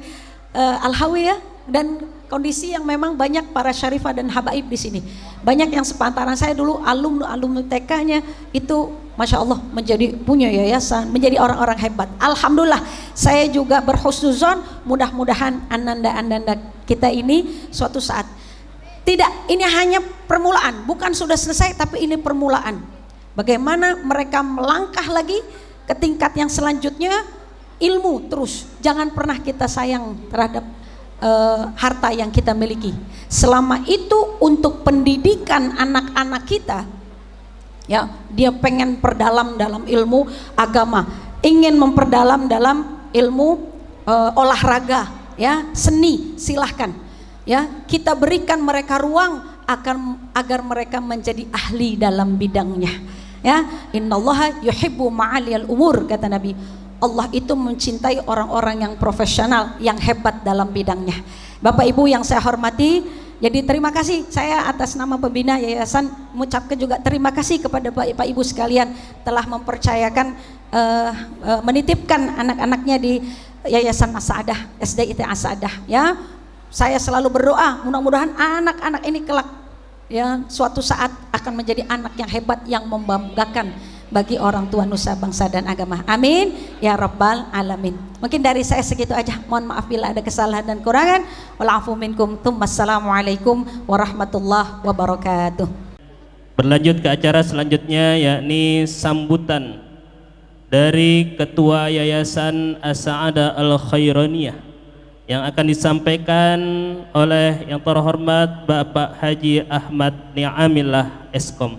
[SPEAKER 8] Al-Hawiyah dan kondisi yang memang banyak para syarifah dan habaib di sini. Banyak yang sepantaran saya dulu alumni TK-nya itu Masya Allah menjadi punya yayasan, menjadi orang-orang hebat. Alhamdulillah saya juga berhusnuzon, mudah-mudahan ananda-ananda kita ini suatu saat. Tidak, ini hanya permulaan, bukan sudah selesai tapi ini permulaan. Bagaimana mereka melangkah lagi ke tingkat yang selanjutnya, ilmu terus. Jangan pernah kita sayang terhadap harta yang kita miliki. Selama itu untuk pendidikan anak-anak kita, ya, dia pengen perdalam dalam ilmu agama, ingin memperdalam dalam ilmu olahraga, ya, seni, silahkan, ya, kita berikan mereka ruang agar mereka menjadi ahli dalam bidangnya, ya. Innallaha yuhibbu ma'aliyal umur, kata Nabi. Allah itu mencintai orang-orang yang profesional, yang hebat dalam bidangnya. Bapak Ibu yang saya hormati, jadi terima kasih saya atas nama pembina yayasan mengucapkan juga terima kasih kepada Bapak Ibu sekalian telah mempercayakan menitipkan anak-anaknya di Yayasan As-Sa'adah, SDIT As-Sa'adah, ya. Saya selalu berdoa mudah-mudahan anak-anak ini kelak, ya, suatu saat akan menjadi anak yang hebat yang membanggakan bagi orang tua nusa bangsa dan agama. Amin ya rabbal alamin. Mungkin dari saya segitu aja. Mohon maaf bila ada kesalahan dan kurangan. Walafu minkum. Wassalamualaikum warahmatullahi wabarakatuh.
[SPEAKER 5] Berlanjut ke acara selanjutnya, yakni sambutan dari Ketua Yayasan As-Sa'adah Al-Khairaniyah yang akan disampaikan oleh yang terhormat Bapak Haji Ahmad Ni'amillah Eskom.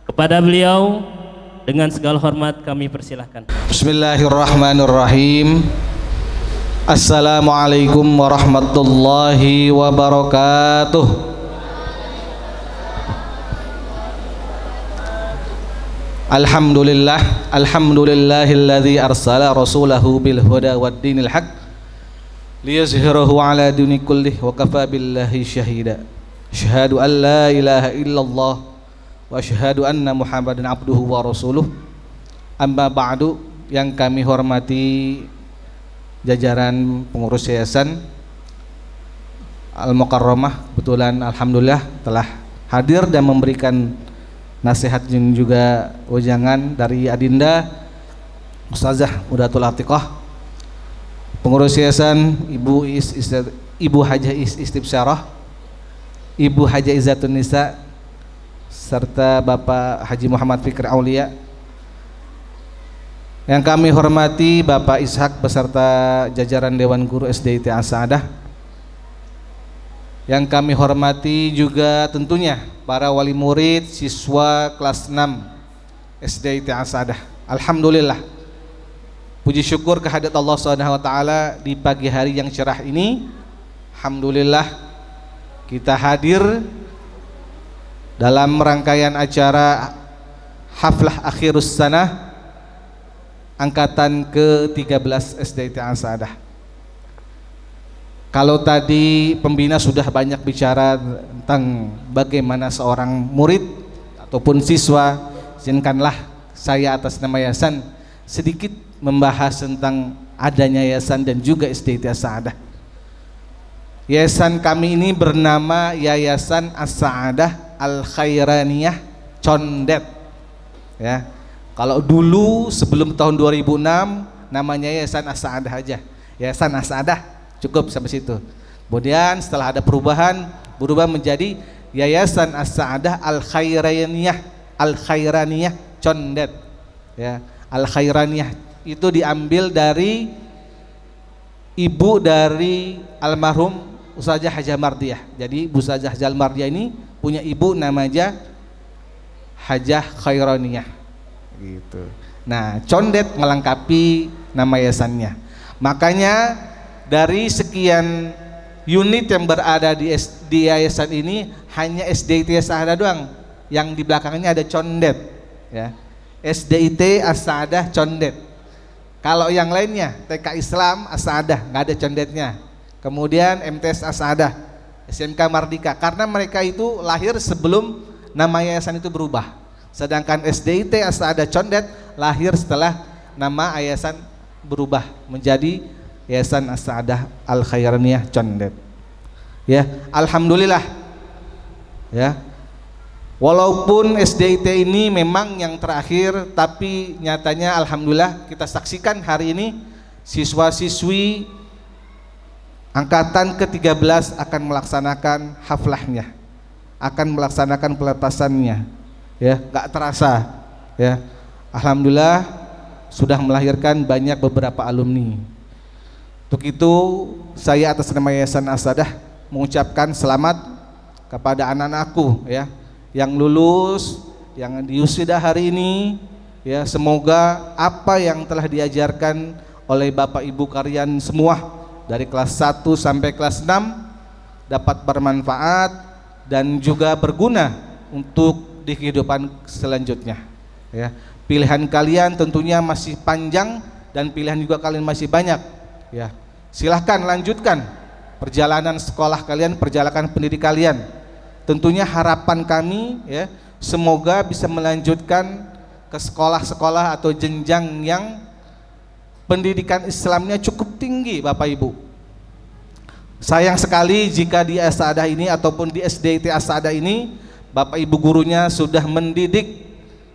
[SPEAKER 5] Kepada beliau dengan segala hormat kami persilahkan.
[SPEAKER 9] Bismillahirrahmanirrahim. Assalamualaikum warahmatullahi wabarakatuh. Alhamdulillahilladzi arsala rasulahu bil huda wad dinil haq liyuzhirahu ala dini kullih wa kafa billahi syahida. Asyhadu an la ilaha illallah wa asyhadu anna Muhammadan abduhu wa rasuluh. Amma ba'du, yang kami hormati jajaran pengurus yayasan Al-Mukarramah, kebetulan alhamdulillah telah hadir dan memberikan nasihat dan juga wejangan dari Adinda Ustazah Mudatul Atiqah, pengurus yayasan Ibu Hajah Istibsyarah, Ibu Hajah Izzatun Nisa, serta Bapak Haji Muhammad Fikri Aulia. Yang kami hormati Bapak Ishak beserta jajaran Dewan Guru SDIT As-Sa'adah. Yang kami hormati juga tentunya para wali murid siswa kelas 6 SDIT As-Sa'adah. Alhamdulillah, puji syukur kehadirat Allah SWT di pagi hari yang cerah ini. Alhamdulillah kita hadir dalam rangkaian acara Haflah Akhirus Sanah angkatan ke-13 SDIT As-Sa'adah. Kalau tadi pembina sudah banyak bicara tentang bagaimana seorang murid ataupun siswa, izinkanlah saya atas nama yayasan sedikit membahas tentang adanya yayasan dan juga SDIT As-Sa'adah. Yayasan kami ini bernama Yayasan As-Sa'adah Al-Khairaniyah Condet, ya. Kalau dulu sebelum tahun 2006 namanya Yayasan As-Sa'adah aja, Yayasan As-Sa'adah, cukup sampai situ. Kemudian setelah ada perubahan, berubah menjadi Yayasan As-Sa'adah Al-Khairaniyah Condet, ya. Al-Khairaniyah itu diambil dari ibu dari almarhum Ustazah Hajah Mardiyah. Jadi Bu Ustazah Hajah Mardiyah ini punya ibu namanya Hajah Khairaniyah gitu. Nah, Condet melengkapi nama yayasannya. Makanya dari sekian unit yang berada di yayasan ini hanya SDIT As-Sa'adah doang yang di belakangnya ada Condet, ya. SDIT As-Sa'adah Condet. Kalau yang lainnya TK Islam As-Sa'adah nggak ada Condetnya. Kemudian MTS As-Sa'adah, SMK Mardika, karena mereka itu lahir sebelum nama yayasan itu berubah. Sedangkan SDIT As-Sa'adah Condet lahir setelah nama yayasan berubah menjadi Yayasan As-Sa'adah Al-Khairaniyah Condet. Ya, alhamdulillah. Ya. Walaupun SDIT ini memang yang terakhir, tapi nyatanya alhamdulillah kita saksikan hari ini siswa-siswi angkatan ke-13 akan melaksanakan haflahnya, akan melaksanakan pelepasannya. Ya, nggak terasa. Ya, alhamdulillah sudah melahirkan banyak beberapa alumni. Untuk itu saya atas nama Yayasan As-Saadah mengucapkan selamat kepada anak-anakku ya yang lulus, yang diwisuda hari ini ya, semoga apa yang telah diajarkan oleh Bapak Ibu kalian semua dari kelas 1 sampai kelas 6 dapat bermanfaat dan juga berguna untuk di kehidupan selanjutnya ya. Pilihan kalian tentunya masih panjang dan pilihan juga kalian masih banyak ya. Silahkan lanjutkan perjalanan sekolah kalian, perjalanan pendidik kalian. Tentunya harapan kami ya, semoga bisa melanjutkan ke sekolah-sekolah atau jenjang yang pendidikan Islamnya cukup tinggi Bapak Ibu. Sayang sekali jika di As-Saadah ini ataupun di SDIT As-Saadah ini Bapak Ibu gurunya sudah mendidik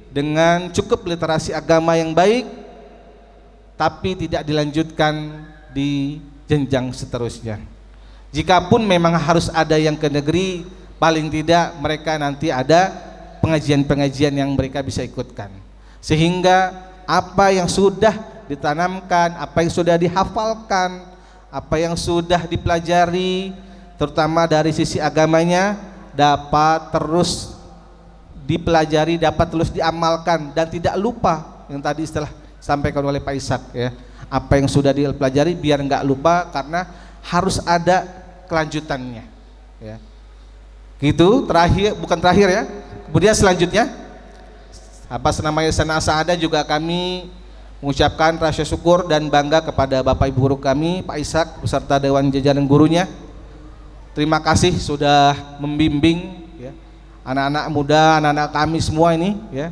[SPEAKER 9] dengan cukup literasi agama yang baik, tapi tidak dilanjutkan di jenjang seterusnya. Jikapun memang harus ada yang ke negeri, paling tidak mereka nanti ada pengajian-pengajian yang mereka bisa ikutkan, sehingga apa yang sudah ditanamkan, apa yang sudah dihafalkan, apa yang sudah dipelajari terutama dari sisi agamanya dapat terus dipelajari, dapat terus diamalkan dan tidak lupa yang tadi setelah sampaikan oleh Pak Ishak ya. Apa yang sudah dipelajari biar enggak lupa karena harus ada kelanjutannya ya. Gitu, terakhir, bukan terakhir ya. Kemudian selanjutnya atas nama Yayasan As-Saadah juga kami mengucapkan rasa syukur dan bangga kepada Bapak Ibu guru kami, Pak Ishak beserta dewan jajaran gurunya. Terima kasih sudah membimbing ya, anak-anak muda, anak-anak kami semua ini ya,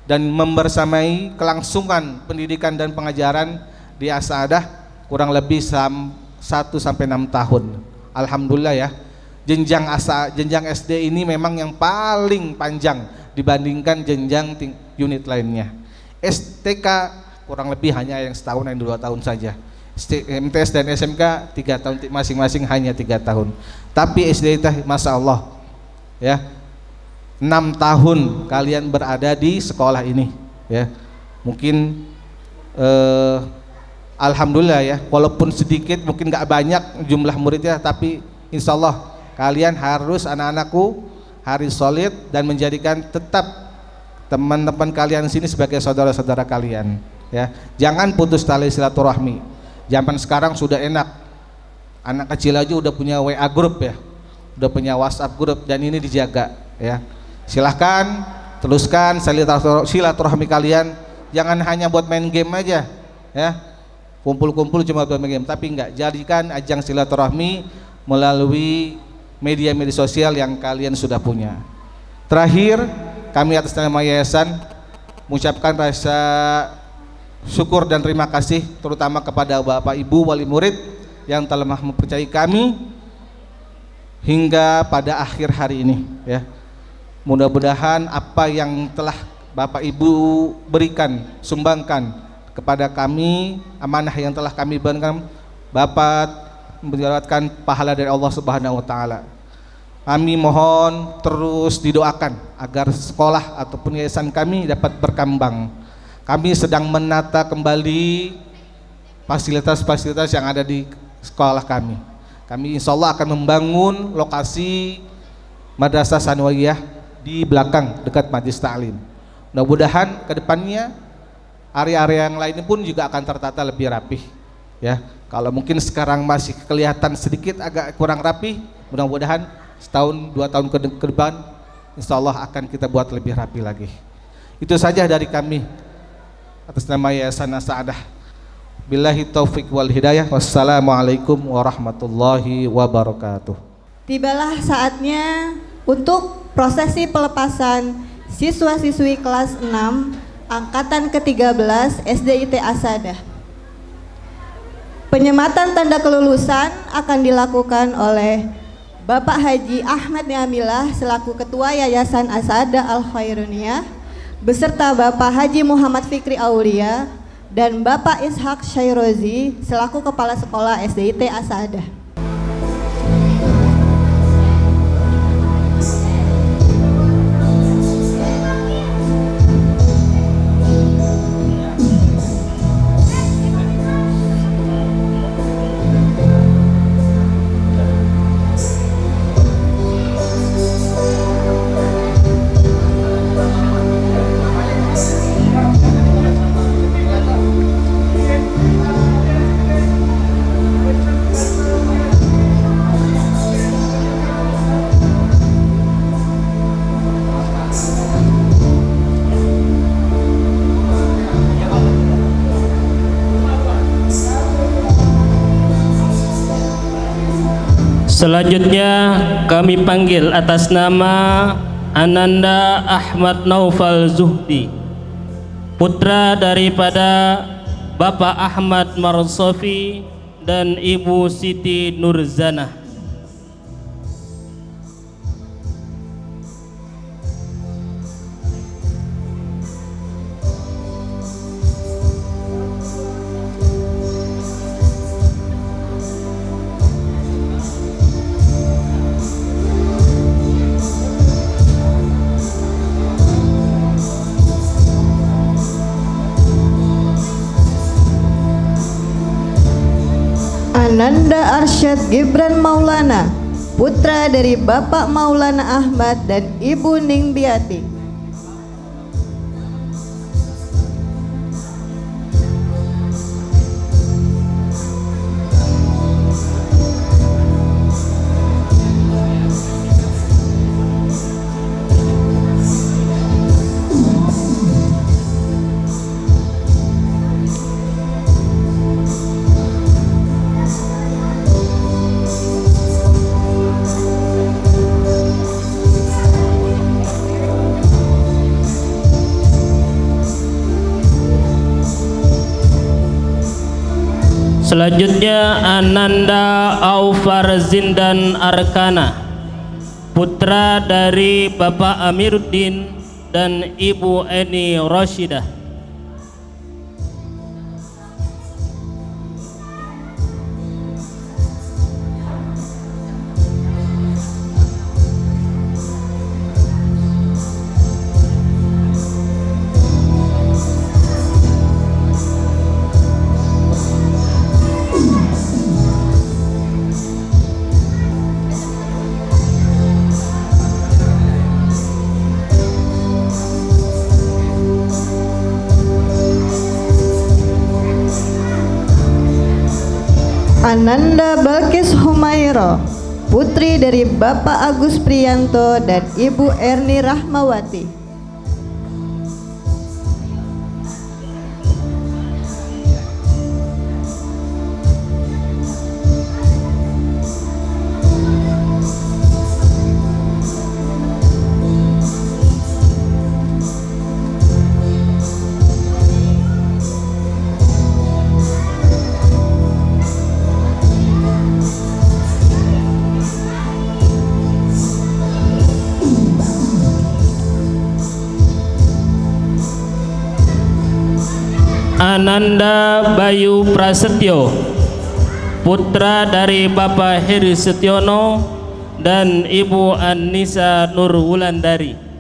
[SPEAKER 9] dan membersamai kelangsungan pendidikan dan pengajaran di As-Saadah kurang lebih 1 sampai 6 tahun. Alhamdulillah ya. Jenjang SD ini memang yang paling panjang dibandingkan jenjang unit lainnya. STK kurang lebih hanya yang setahun dan 2 tahun saja. MTS dan SMK 3 tahun masing-masing, hanya 3 tahun. Tapi SDIT Masya Allah ya, 6 tahun kalian berada di sekolah ini ya. Mungkin alhamdulillah ya, walaupun sedikit mungkin gak banyak jumlah muridnya, tapi insya Allah kalian harus, anak-anakku harus solid dan menjadikan tetap teman-teman kalian sini sebagai saudara-saudara kalian ya. Jangan putus tali silaturahmi. Zaman sekarang sudah enak, anak kecil aja udah punya WA group ya, udah punya WhatsApp group, dan ini dijaga ya. Silahkan teruskan silaturahmi kalian, jangan hanya buat main game aja ya, kumpul-kumpul cuma buat main game, tapi enggak, jadikan ajang silaturahmi melalui media-media sosial yang kalian sudah punya. Terakhir, kami atas nama yayasan mengucapkan rasa syukur dan terima kasih terutama kepada Bapak Ibu wali murid yang telah mempercayai kami hingga pada akhir hari ini ya. Mudah-mudahan apa yang telah Bapak Ibu berikan, sumbangkan kepada kami, amanah yang telah kami berikan, Bapak mendapatkan pahala dari Allah Subhanahu wa taala. Kami mohon terus didoakan agar sekolah ataupun yayasan kami dapat berkembang. Kami sedang menata kembali fasilitas-fasilitas yang ada di sekolah kami. Kami insya Allah akan membangun lokasi Madrasah Sanawiyah di belakang dekat Majlis Ta'lim. Mudah-mudahan ke depannya area-area yang lain pun juga akan tertata lebih rapih ya. Kalau mungkin sekarang masih kelihatan sedikit agak kurang rapi, mudah-mudahan setahun 2 tahun ke depan insya Allah akan kita buat lebih rapi lagi. Itu saja dari kami atas nama Yayasan As-Saadah. Billahi taufiq wal hidayah. Wassalamualaikum warahmatullahi wabarakatuh.
[SPEAKER 1] Tibalah saatnya untuk prosesi pelepasan siswa-siswi kelas 6 angkatan ke-13 SDIT As-Saadah. Penyematan tanda kelulusan akan dilakukan oleh Bapak Haji Ahmad Niamilah selaku Ketua Yayasan Asada Al-Khairuniyah beserta Bapak Haji Muhammad Fikri Aulia dan Bapak Ishak Syairozi selaku Kepala Sekolah SDIT Asada.
[SPEAKER 5] Selanjutnya kami panggil atas nama Ananda Ahmad Naufal Zuhdi, putra daripada Bapak Ahmad Marsofi dan Ibu Siti Nurzana.
[SPEAKER 1] Ananda Arsyad Gibran Maulana, putra dari Bapak Maulana Ahmad dan Ibu Ning Biati.
[SPEAKER 5] Selanjutnya Ananda Aufar Zindan Arkana, putra dari Bapak Amiruddin dan Ibu Eni Rashidah.
[SPEAKER 1] Ananda Balkis Humairo, putri dari Bapak Agus Priyanto dan Ibu Erni Rahmawati.
[SPEAKER 5] Ananda Bayu Prasetyo, putra dari Bapak Heri Setiono dan Ibu Anissa Nur Wulandari.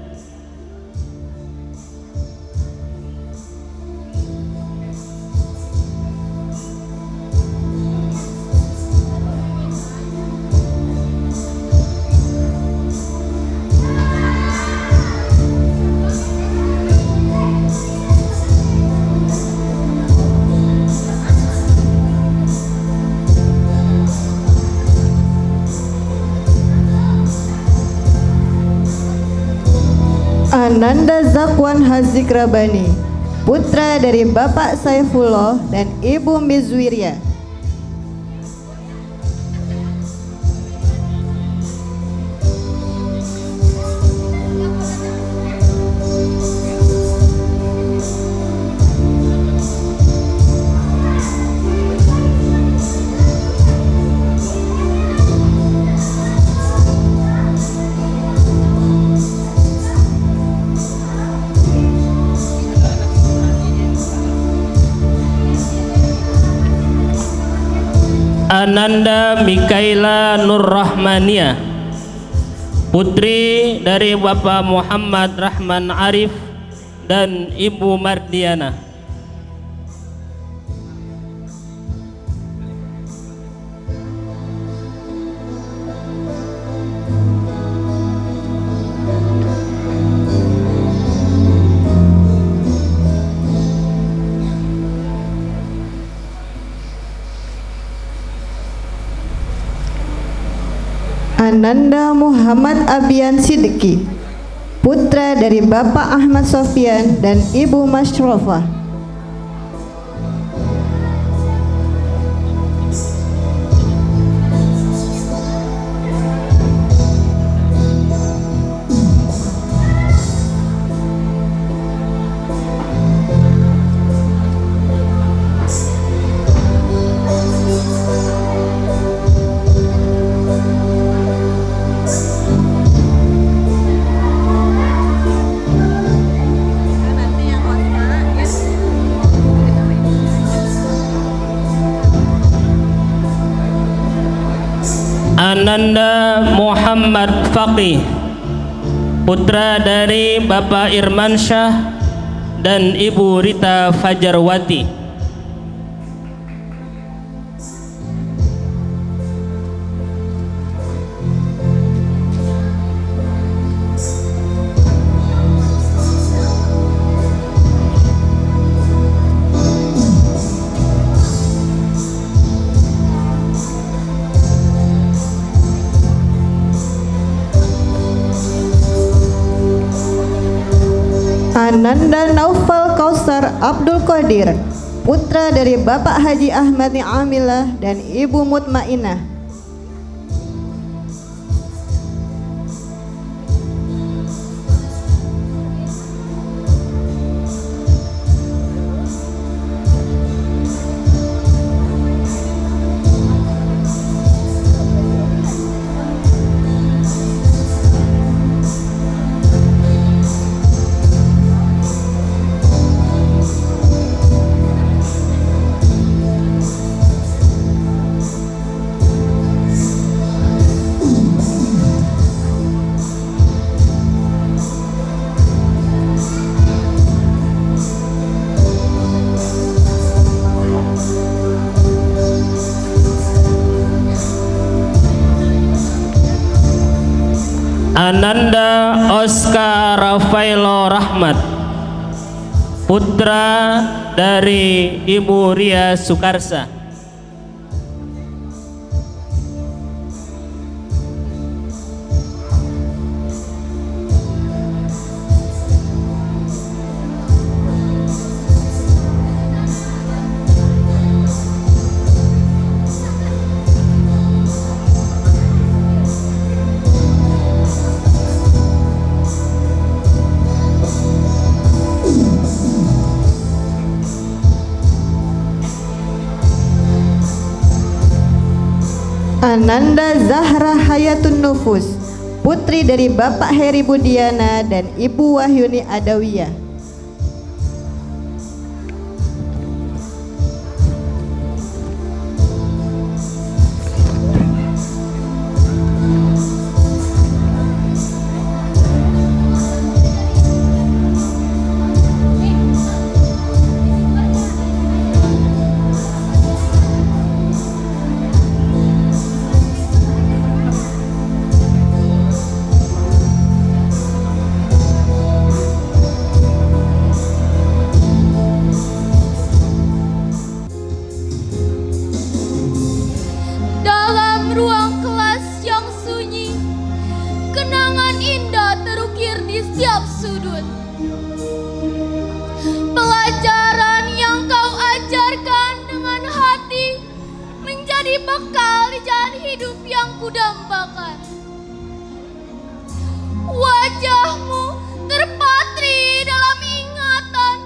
[SPEAKER 1] Ananda Zakwan Hazik Rabani, putra dari Bapak Saifullah dan Ibu Mizwiria.
[SPEAKER 5] Ananda Mikaela Nurrahmania, putri dari Bapak Muhammad Rahman Arif dan Ibu Mardiana.
[SPEAKER 1] Ananda Muhammad Abian Siddiqi, putra dari Bapak Ahmad Sofyan dan Ibu Masyrofah.
[SPEAKER 5] Ananda Muhammad Faqih, putra dari Bapak Irman Syah dan Ibu Rita Fajarwati.
[SPEAKER 1] Ananda Naufal Kausar Abdul Qadir, putra dari Bapak Haji Ahmad Amilah dan Ibu Mutmainah. Ananda Oscar Rafaelo Rahmat, putra dari Ibu Ria Sukarsa. Ananda Zahra Hayatun Nufus, putri dari Bapak Heri Budiana dan Ibu Wahyuni Adawiyah.
[SPEAKER 6] Wajahmu terpatri dalam ingatan,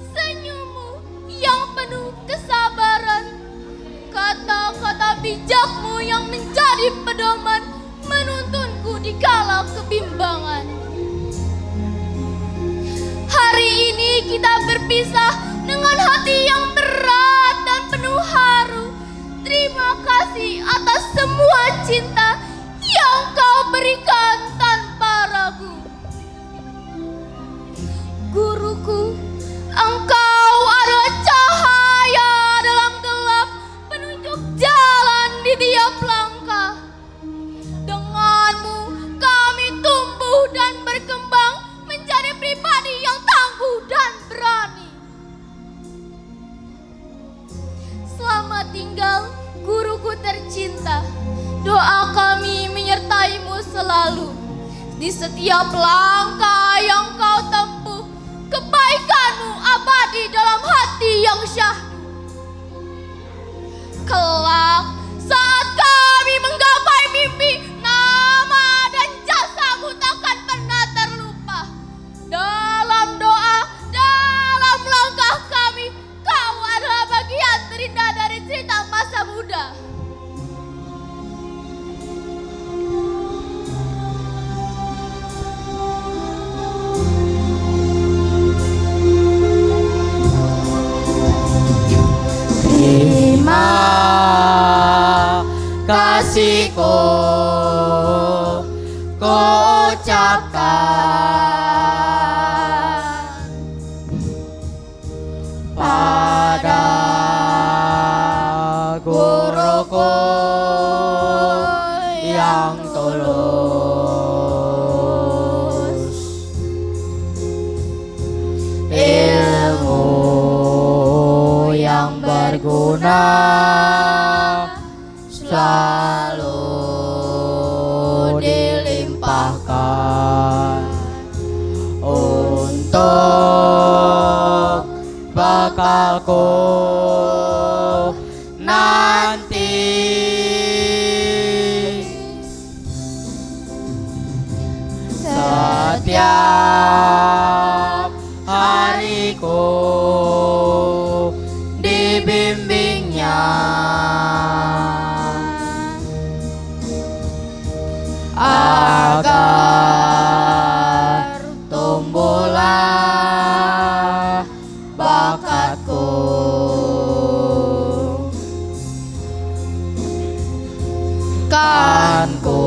[SPEAKER 6] senyummu yang penuh kesabaran, kata-kata bijakmu yang menjadi pedoman menuntunku di kala kebimbangan. Hari ini kita berpisah dengan hati yang berat dan penuh haru. Terima kasih semua cinta yang kau berikan tanpa ragu. Guruku, engkau adalah cahaya dalam gelap, penunjuk jalan di tiap langkah. Denganmu kami tumbuh dan berkembang menjadi pribadi yang tangguh dan berani. Selamat tinggal guruku tercinta. Doa kami menyertaimu selalu. Di setiap langkah yang kau tempuh, kebaikanmu abadi dalam hati yang syahdu. Kelak saat kami menggapai mimpi, nama dan jasamu takkan pernah terlupa. Dalam doa, dalam langkah kami, kau adalah bagian terindah dari cerita masa muda.
[SPEAKER 10] Terima kasihku ku ucapkan pada guruku yang tulus, ilmu yang berguna selalu dilimpahkan untuk bekalku nanti. Setiap hariku dibimbingnya agar tumbuhlah bakatku. Kan ku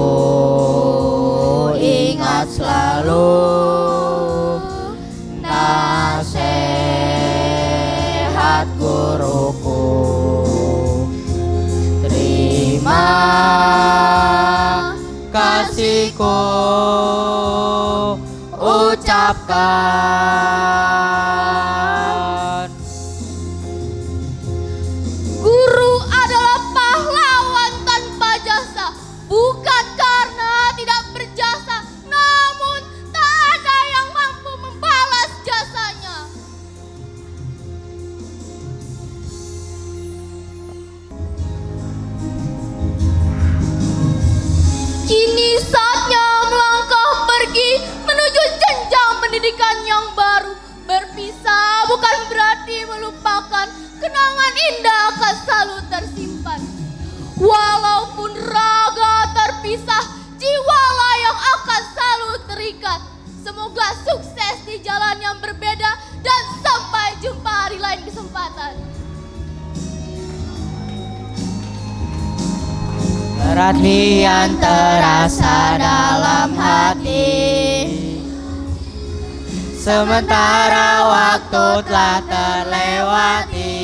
[SPEAKER 10] ingat selalu nasihat guruku. Terima kasihku ucapkan.
[SPEAKER 6] Guru adalah pahlawan tanpa jasa, bukan karena tidak berjasa, namun tak ada yang mampu membalas jasanya. Kini saatnya melangkah pergi menuju jenjang pendidikan yang baru. Berpisah bukan berarti melupakan, kenangan indah akan selalu tersimpan. Walaupun raga terpisah, jiwalah yang akan selalu terikat. Semoga sukses di jalan yang berbeda dan sampai jumpa hari lain kesempatan.
[SPEAKER 10] Perhatian terasa dalam hati, sementara waktu telah terlewati.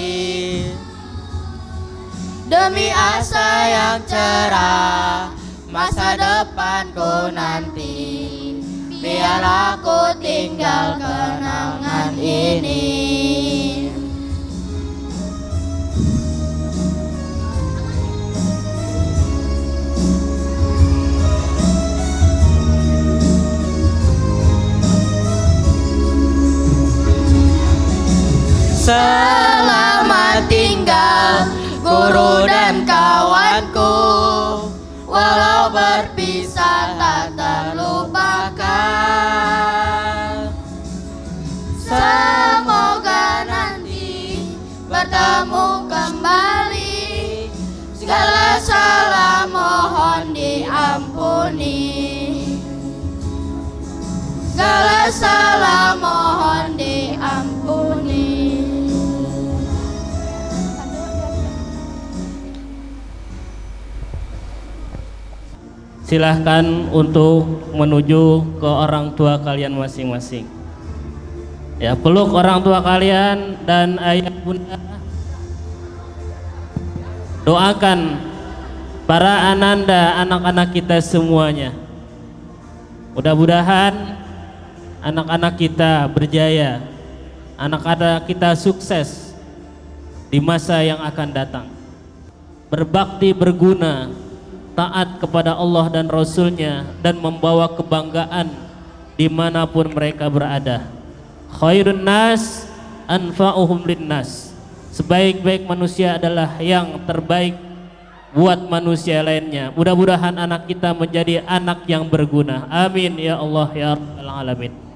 [SPEAKER 10] Demi asa yang cerah, masa depanku nanti, biar aku tinggal kenangan ini. Selamat tinggal guru dan kawanku, walau berpisah tak terlupakan. Semoga nanti bertemu kembali, segala salah mohon diampuni, segala salah mohon diampuni.
[SPEAKER 5] silahkan untuk menuju ke orang tua kalian masing-masing. Ya, peluk orang tua kalian dan ayah bunda. Doakan para ananda, anak-anak kita semuanya. Mudah-mudahan anak-anak kita berjaya, anak-anak kita sukses di masa yang akan datang. Berbakti berguna, taat kepada Allah dan Rasulnya, dan membawa kebanggaan dimanapun mereka berada. Khairun nas anfa'uhum linnas. Sebaik-baik manusia adalah yang terbaik buat manusia lainnya. Mudah-mudahan anak kita menjadi anak yang berguna. Amin ya Allah ya Rabbal alamin.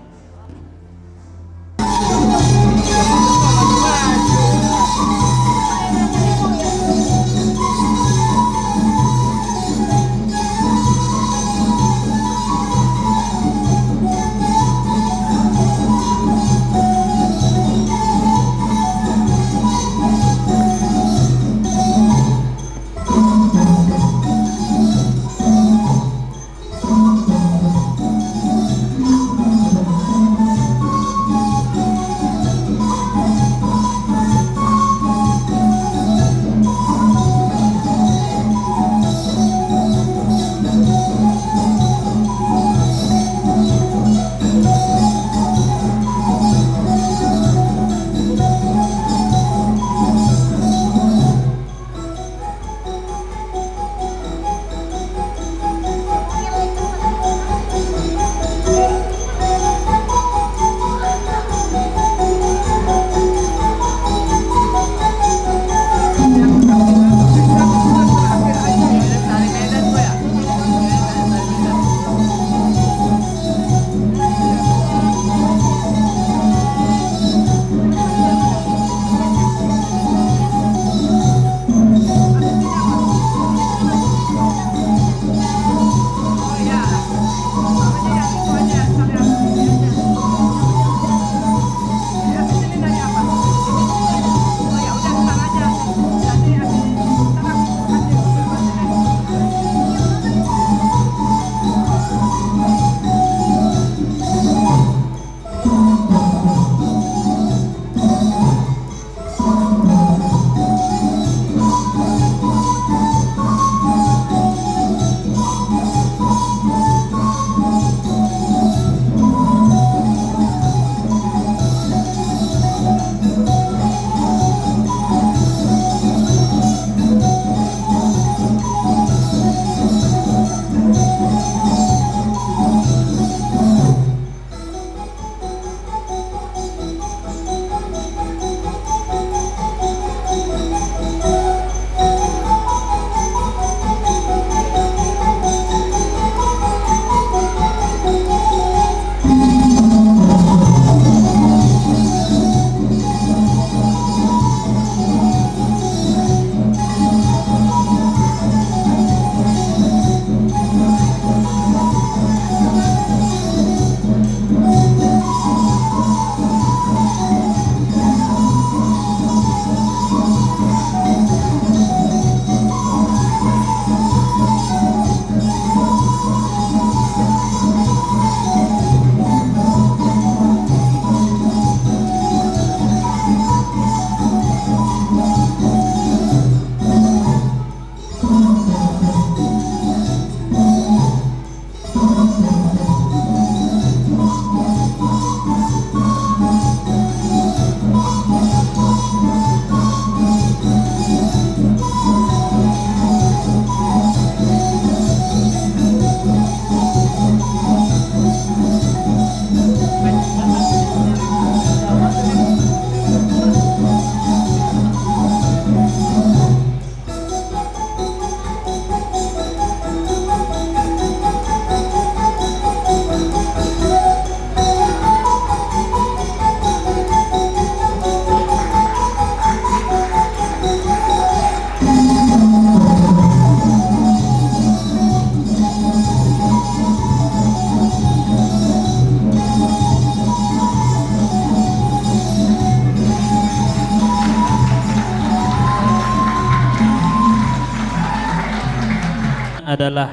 [SPEAKER 5] adalah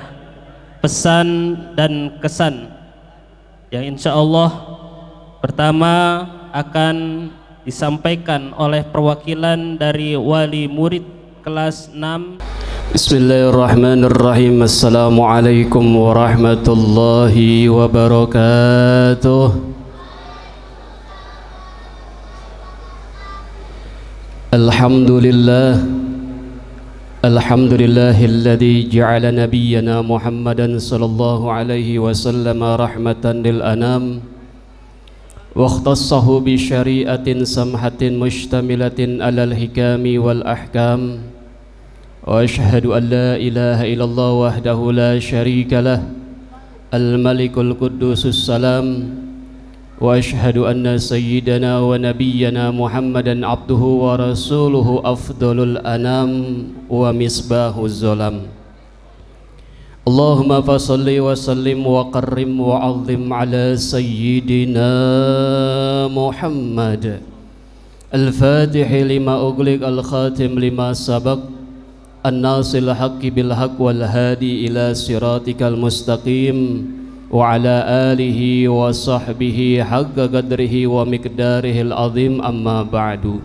[SPEAKER 5] pesan dan kesan yang insya Allah pertama akan disampaikan oleh perwakilan dari wali murid kelas 6.
[SPEAKER 11] Bismillahirrahmanirrahim. Assalamualaikum warahmatullahi wabarakatuh. Alhamdulillahilladzi ja'ala nabiyyana Muhammadan sallallahu alaihi wasallam rahmatan lil anam wa ikhtassahu bi syari'atin samhatin mushtamilatin alal hikami wal ahkam wa asyhadu an la ilaha illallah wahdahu la syarika lah al-malikul quddusus salam wa asyhadu anna sayyidana wa nabiyyana Muhammadan abduhu wa rasuluhu afdalul anam wa misbahuz zalam. Allahumma fasalli wa sallim wa qarrim wa azim ala sayyidina Muhammad al-fatihi lima ughliq al-khatim lima sabaq an-nasil haqqi bil haqq wal hadi ila siratikal mustaqim wa ala alihi wa sahbihi haqqa qadrihi wa miqdarihil azim amma ba'du.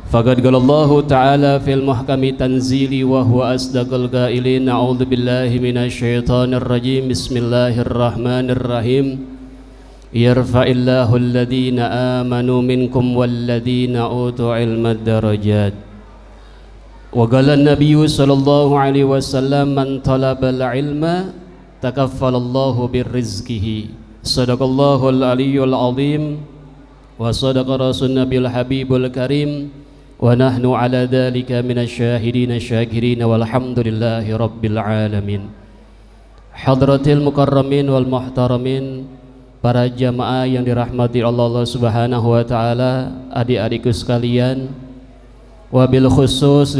[SPEAKER 11] Faqad qala Allah ta'ala fil muhkami tanzili wa huwa asdaqul qailin. A'udzu billahi minasy syaithanir rajim. Bismillahirrahmanirrahim. Yarfa'illahu alladhina amanu minkum walladhina utul ilma darajat. Wa qala an-nabiyyu sallallahu alaihi wasallam man talabal ilma takaffalallahu birrizqihi. Sadaqallahul aliyyul azim wa sadaqa rasul nabiyul habibul karim wa nahnu ala dhalika minasyahidina syakirin walhamdulillahi rabbil alamin. Hadratil mukarramin wal muhtaramin, para jamaah yang dirahmati Allah Subhanahu wa taala, adik-adikku sekalian, wabil khusus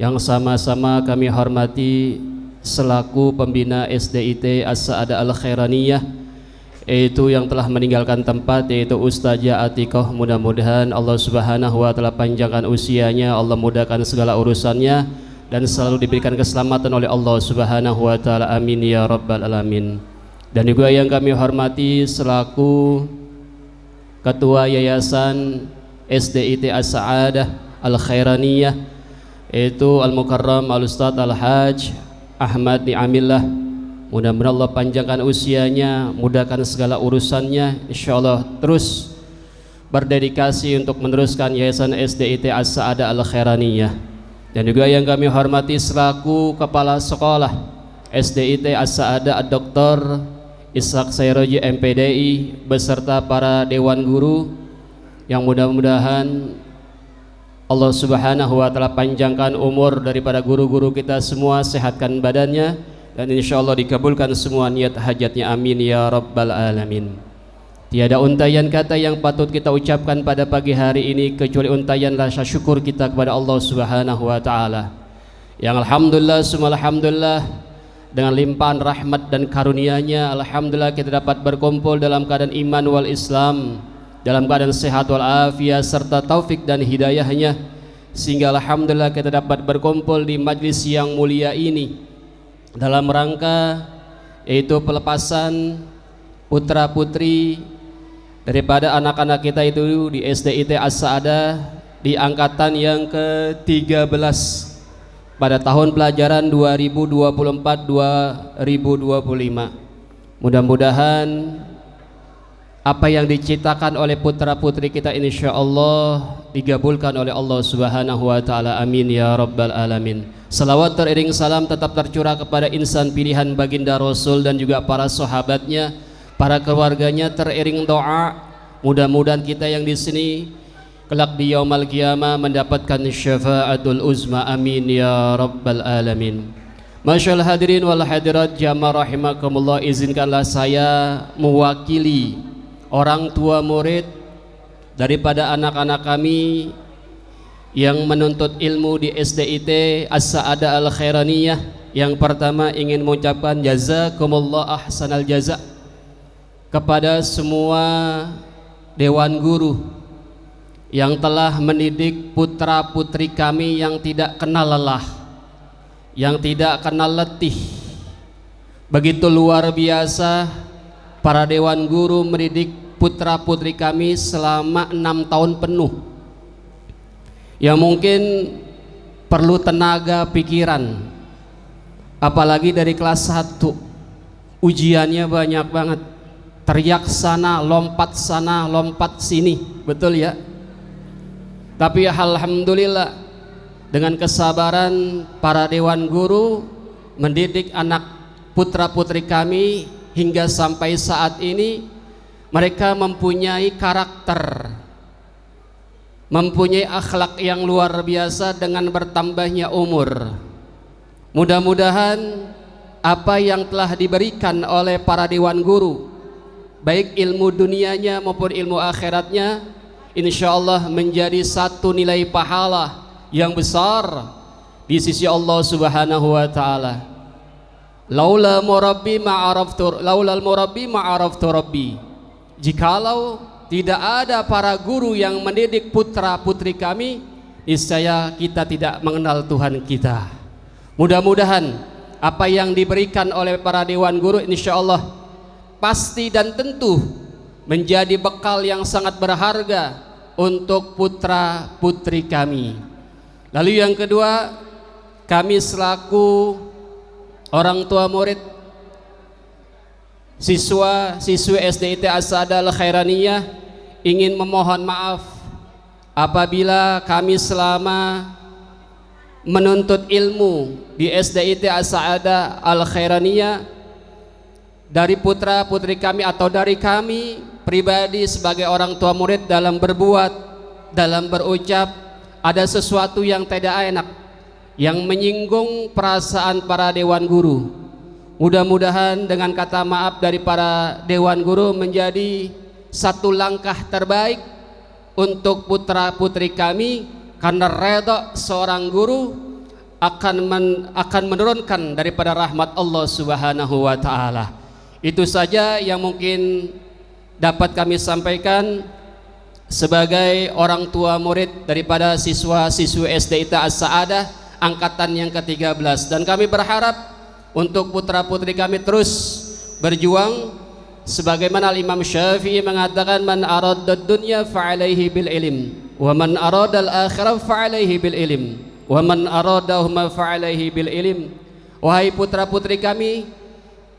[SPEAKER 11] yang sama-sama kami hormati selaku pembina SDIT As-Sa'adah Al-Khairaniyah, yaitu yang telah meninggalkan tempat, yaitu Ustazah Atiqah. Mudah-mudahan Allah Subhanahu wa taala panjangkan usianya, Allah mudahkan segala urusannya dan selalu diberikan keselamatan oleh Allah Subhanahu wa taala. Amin ya rabbal alamin. Dan juga yang kami hormati selaku Ketua Yayasan SDIT As-Sa'adah Al-Khairaniyah, yaitu Al-Mukarram Al-Ustadz Al-Hajj Ahmad Ni'amillah. Mudah-mudahan Allah panjangkan usianya, mudahkan segala urusannya, insyaallah terus berdedikasi untuk meneruskan Yayasan SDIT As-Sa'adah Al-Khairaniyah. Dan juga yang kami hormati selaku Kepala Sekolah SDIT As-Sa'adah Dr. Ishaq Sayroji MPDI beserta para Dewan Guru, yang mudah-mudahan Allah Subhanahu wa taala panjangkan umur daripada guru-guru kita semua, sehatkan badannya, dan insyaallah dikabulkan semua niat hajatnya. Amin ya rabbal alamin. Tiada untayan kata yang patut kita ucapkan pada pagi hari ini kecuali untayan rasa syukur kita kepada Allah Subhanahu wa taala, yang alhamdulillah semua alhamdulillah dengan limpahan rahmat dan karunia-Nya, alhamdulillah kita dapat berkumpul dalam keadaan iman wal Islam, dalam keadaan sehat wal afiat serta taufik dan hidayahnya, sehingga alhamdulillah kita dapat berkumpul di majlis yang mulia ini dalam rangka yaitu pelepasan putra putri daripada anak-anak kita itu di SDIT As-Sa'adah di angkatan yang ke-13 pada tahun pelajaran 2024-2025. Mudah-mudahan apa yang diciptakan oleh putra-putri kita insyaallah digabulkan oleh Allah Subhanahu wa taala. Amin ya rabbal alamin. Salawat teriring salam tetap tercurah kepada insan pilihan baginda Rasul dan juga para sahabatnya, para keluarganya, teriring doa. Mudah-mudahan kita yang di sini kelak di yaumul qiyamah mendapatkan syafaatul uzma. Amin ya rabbal alamin. Masyaallah hadirin wal hadirat jamaah rahimakumullah, izinkanlah saya mewakili orang tua murid daripada anak-anak kami yang menuntut ilmu di SDIT As-Sa'adah Al-Khairaniyah. Yang pertama ingin mengucapkan jazakumullah ahsanal jaza kepada semua dewan guru yang telah mendidik putra putri kami yang tidak kenal lelah, yang tidak kenal letih. Begitu luar biasa para dewan guru mendidik putra putri kami selama 6 tahun penuh, yang mungkin perlu tenaga pikiran, apalagi dari kelas 1 ujiannya banyak banget, teriak sana, lompat sini, betul ya? Tapi alhamdulillah dengan kesabaran para dewan guru mendidik anak putra putri kami hingga sampai saat ini, mereka mempunyai karakter, mempunyai akhlak yang luar biasa dengan bertambahnya umur. Mudah-mudahan apa yang telah diberikan oleh para dewan guru, baik ilmu dunianya maupun ilmu akhiratnya, insya Allah menjadi satu nilai pahala yang besar di sisi Allah Subhanahu wa Ta'ala. Laulal murabbi ma'araftu rabbi. Jikalau tidak ada para guru yang mendidik putra putri kami, niscaya kita tidak mengenal Tuhan kita. Mudah-mudahan apa yang diberikan oleh para dewan guru insya Allah pasti dan tentu menjadi bekal yang sangat berharga untuk putra putri kami. Lalu yang kedua, kami selaku orang tua murid, siswa-siswi SDIT As-Sa'adah Al-Khairaniyah ingin memohon maaf apabila kami selama menuntut ilmu di SDIT As-Sa'adah Al-Khairaniyah, dari putra putri kami atau dari kami pribadi sebagai orang tua murid dalam berbuat, dalam berucap ada sesuatu yang tidak enak, yang menyinggung perasaan para dewan guru. Mudah-mudahan dengan kata maaf dari para dewan guru menjadi satu langkah terbaik untuk putra putri kami, karena redha seorang guru akan menurunkan daripada rahmat Allah Subhanahu wa Ta'ala. Itu saja yang mungkin dapat kami sampaikan sebagai orang tua murid daripada siswa-siswi SDIT As-Sa'adah angkatan yang ke-13, dan kami berharap untuk putra putri kami terus berjuang sebagaimana Imam Syafi'i mengatakan, man aradad dunya fa'alaihi bil ilm wa man aradal akhirah fa'alaihi bil ilm wa man aradahuma fa'alaihi bil ilm. Wahai putra putri kami,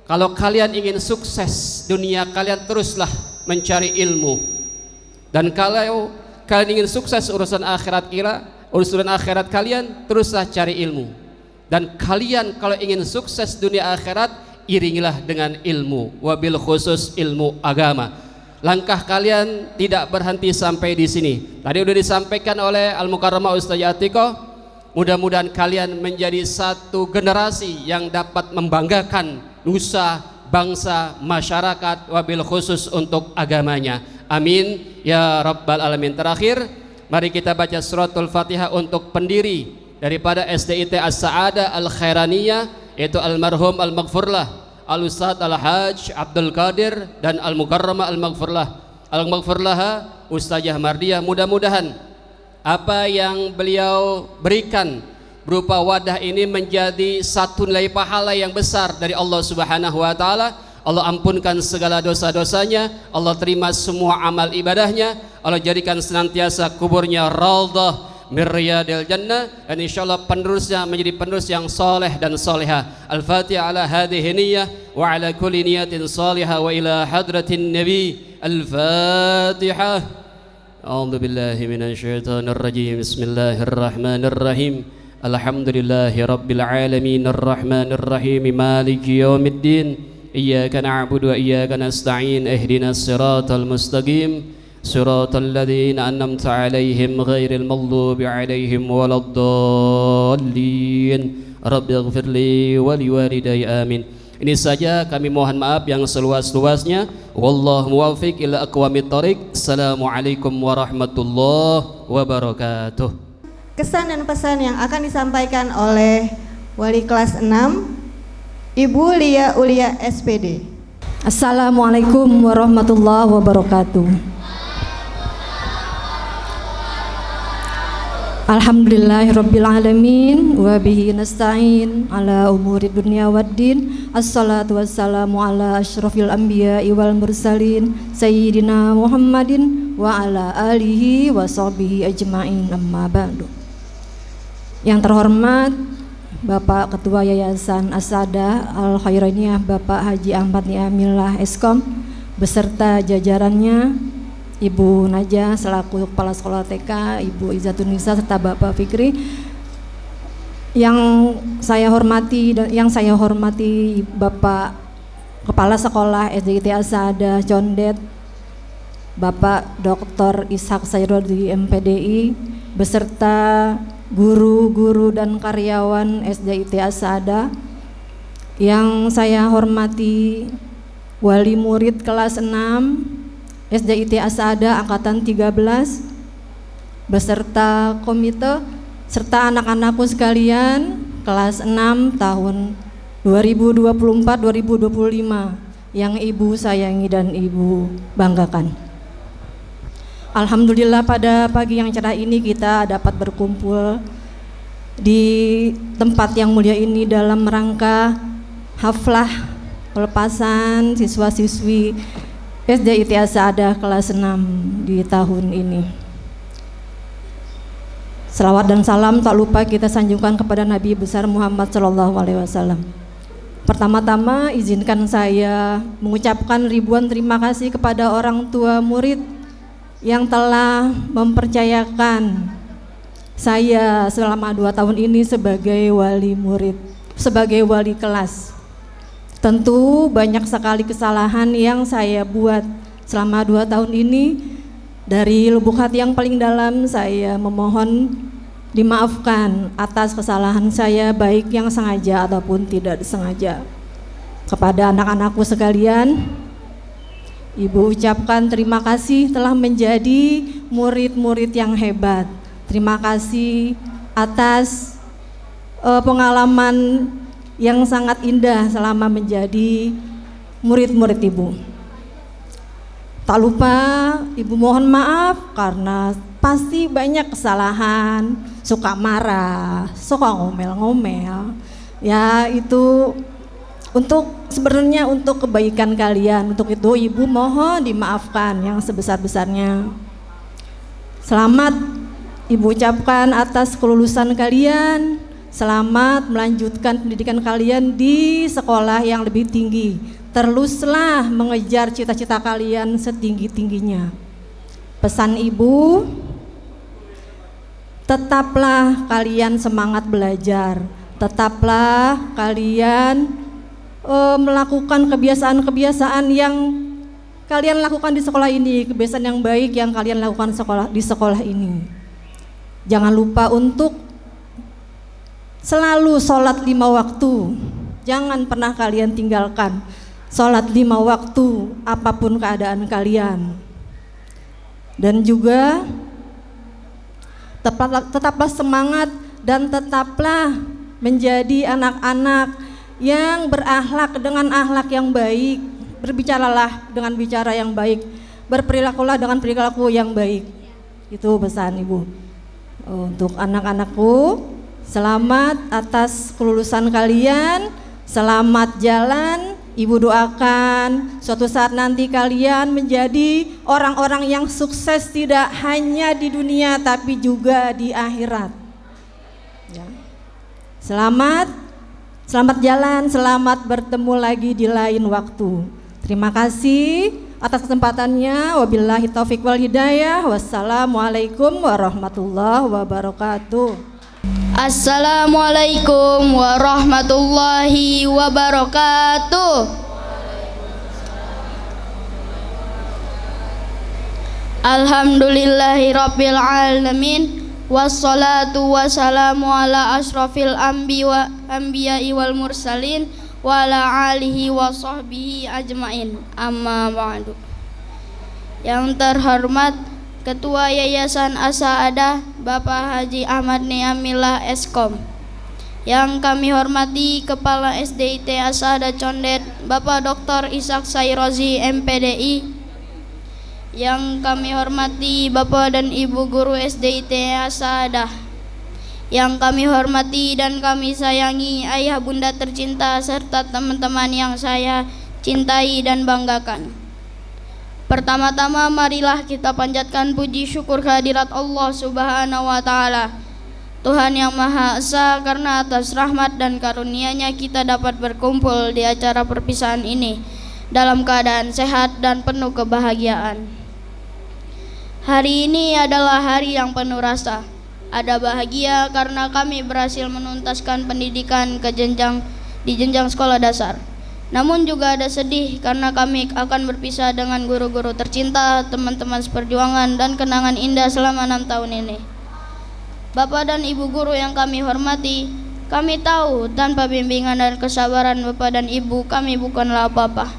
[SPEAKER 11] kalau kalian ingin sukses dunia, kalian teruslah mencari ilmu. Dan kalau kalian ingin sukses urusan akhirat kalian, teruslah cari ilmu. Dan kalian kalau ingin sukses dunia akhirat, iringilah dengan ilmu, wabil khusus ilmu agama. Langkah kalian tidak berhenti sampai di sini. Tadi sudah disampaikan oleh Al-Mukarramah Ustazah Atikoh, mudah-mudahan kalian menjadi satu generasi yang dapat membanggakan nusa, bangsa, masyarakat, wabil khusus untuk agamanya. Amin ya rabbal alamin. Terakhir, mari kita baca suratul Fatihah untuk pendiri daripada SDIT As-Sa'adah Al-Khairaniyah, yaitu almarhum al-maghfurlah Al-Ustadz Al-Hajj Abdul Qadir dan Al-Mukarramah Al-Maghfurlah Ustazah Mardiah. Mudah-mudahan apa yang beliau berikan berupa wadah ini menjadi satu nilai pahala yang besar dari Allah Subhanahu wa Ta'ala. Allah ampunkan segala dosa-dosanya, Allah terima semua amal ibadahnya, Allah jadikan senantiasa kuburnya raudhah min riyadil jannah, dan insyaallah penerusnya menjadi penerus yang soleh dan soleha. Al-Fatihah ala hadhihi niyyah wa ala kulli niyatin salihah wa ila hadratin nabi. Al-Fatihah. A'udzu billahi minasyaitonir rajim. Bismillahirrahmanirrahim. Alhamdulillahi rabbil alamin arrahmanir rahim maliki yaumiddin. Iyyaka na'budu wa iyyaka nasta'in ihdinas siratal mustaqim siratal ladzina an'amta 'alaihim ghairil maghdubi 'alaihim waladdallin. Rabbighfirli wa liwalidayya amin. Ini saja, kami mohon maaf yang seluas-luasnya. Wallahu muwaffiq ila aqwamit thoriq. Assalamualaikum warahmatullahi wabarakatuh.
[SPEAKER 1] Kesan dan pesan yang akan disampaikan oleh wali kelas 6 Ibu Lia Ulia SPD.
[SPEAKER 8] Assalamualaikum warahmatullahi wabarakatuh. Alhamdulillahirabbil alamin wa bihi nasta'in ala umuri dunya waddin. Assalatu wassalamu ala asyrafil anbiya'i wal mursalin sayyidina Muhammadin wa ala alihi wa sahbihi ajma'in, amma ba'du. Yang terhormat Bapak Ketua Yayasan As-Saadah Al-Khairaniyah Bapak Haji Ahmad Niamillah Eskom beserta jajarannya, Ibu Najah selaku Kepala Sekolah TK, Ibu Izzatun Nisa serta Bapak Fikri. Yang saya hormati Bapak Kepala Sekolah SDIT As-Saadah Condet, Bapak Dr. Ishak Sairodi MPDI beserta guru-guru dan karyawan SDIT As-Saadah. Yang saya hormati wali murid kelas 6 SDIT As-Saadah Angkatan 13 beserta komite serta anak-anakku sekalian kelas 6 tahun 2024-2025 yang Ibu sayangi dan Ibu banggakan. Alhamdulillah pada pagi yang cerah ini kita dapat berkumpul di tempat yang mulia ini dalam rangka haflah pelepasan siswa-siswi SDIT As-Saadah kelas 6 di tahun ini. Selawat dan salam tak lupa kita sanjungkan kepada Nabi besar Muhammad SAW. Pertama-tama izinkan saya mengucapkan ribuan terima kasih kepada orang tua murid yang telah mempercayakan saya selama 2 tahun ini sebagai wali murid, sebagai wali kelas. Tentu banyak sekali kesalahan yang saya buat selama 2 tahun ini. Dari lubuk hati yang paling dalam saya memohon dimaafkan atas kesalahan saya, baik yang sengaja ataupun tidak disengaja. Kepada anak-anakku sekalian, Ibu ucapkan terima kasih telah menjadi murid-murid yang hebat. Terima kasih atas pengalaman yang sangat indah selama menjadi murid-murid Ibu. Tak lupa Ibu mohon maaf karena pasti banyak kesalahan, suka marah, suka ngomel-ngomel. Ya itu sebenarnya untuk kebaikan kalian. Untuk itu Ibu mohon dimaafkan yang sebesar-besarnya. Selamat Ibu ucapkan atas kelulusan kalian. Selamat melanjutkan pendidikan kalian di sekolah yang lebih tinggi. Teruslah mengejar cita-cita kalian setinggi-tingginya. Pesan Ibu, tetaplah kalian semangat belajar. Tetaplah kalian melakukan kebiasaan-kebiasaan yang kalian lakukan di sekolah ini, kebiasaan yang baik yang kalian lakukan di sekolah ini. Jangan lupa untuk selalu sholat 5 waktu. Jangan pernah kalian tinggalkan sholat 5 waktu apapun keadaan kalian. Dan juga tetaplah semangat dan tetaplah menjadi anak-anak yang berakhlak dengan akhlak yang baik. Berbicaralah dengan bicara yang baik, berperilakulah dengan perilaku yang baik. Itu pesan Ibu. Untuk anak-anakku, selamat atas kelulusan kalian, selamat jalan. Ibu doakan suatu saat nanti kalian menjadi orang-orang yang sukses tidak hanya di dunia tapi juga di akhirat. Ya. Selamat jalan, selamat bertemu lagi di lain waktu. Terima kasih atas kesempatannya. Wabillahi taufiq wal hidayah. Wassalamualaikum warahmatullahi wabarakatuh.
[SPEAKER 6] Assalamualaikum warahmatullahi wabarakatuh. Alhamdulillahi rabbil alamin. Wassalatu wassalamu ala ashrafil anbiya'i wal mursalin wa ala alihi wa sahbihi ajmain. Amma ba'du. Yang terhormat Ketua Yayasan As-Saadah Bapak Haji Ahmad Niamillah Eskom. Yang kami hormati Kepala SDIT As-Saadah Condet Bapak Dr. Ishak Sairodi MPDI. Yang kami hormati Bapak dan Ibu Guru SDIT As-Saadah. Yang kami hormati dan kami sayangi ayah bunda tercinta serta teman-teman yang saya cintai dan banggakan. Pertama-tama marilah kita panjatkan puji syukur kehadirat Allah Subhanahu wa taala, Tuhan yang Maha Esa, karena atas rahmat dan karunia-Nya kita dapat berkumpul di acara perpisahan ini dalam keadaan sehat dan penuh kebahagiaan. Hari ini adalah hari yang penuh rasa. Ada bahagia karena kami berhasil menuntaskan pendidikan di jenjang sekolah dasar. Namun juga ada sedih karena kami akan berpisah dengan guru-guru tercinta, teman-teman seperjuangan, dan kenangan indah selama 6 tahun ini. Bapak dan Ibu guru yang kami hormati, kami tahu tanpa bimbingan dan kesabaran Bapak dan Ibu kami bukanlah apa-apa.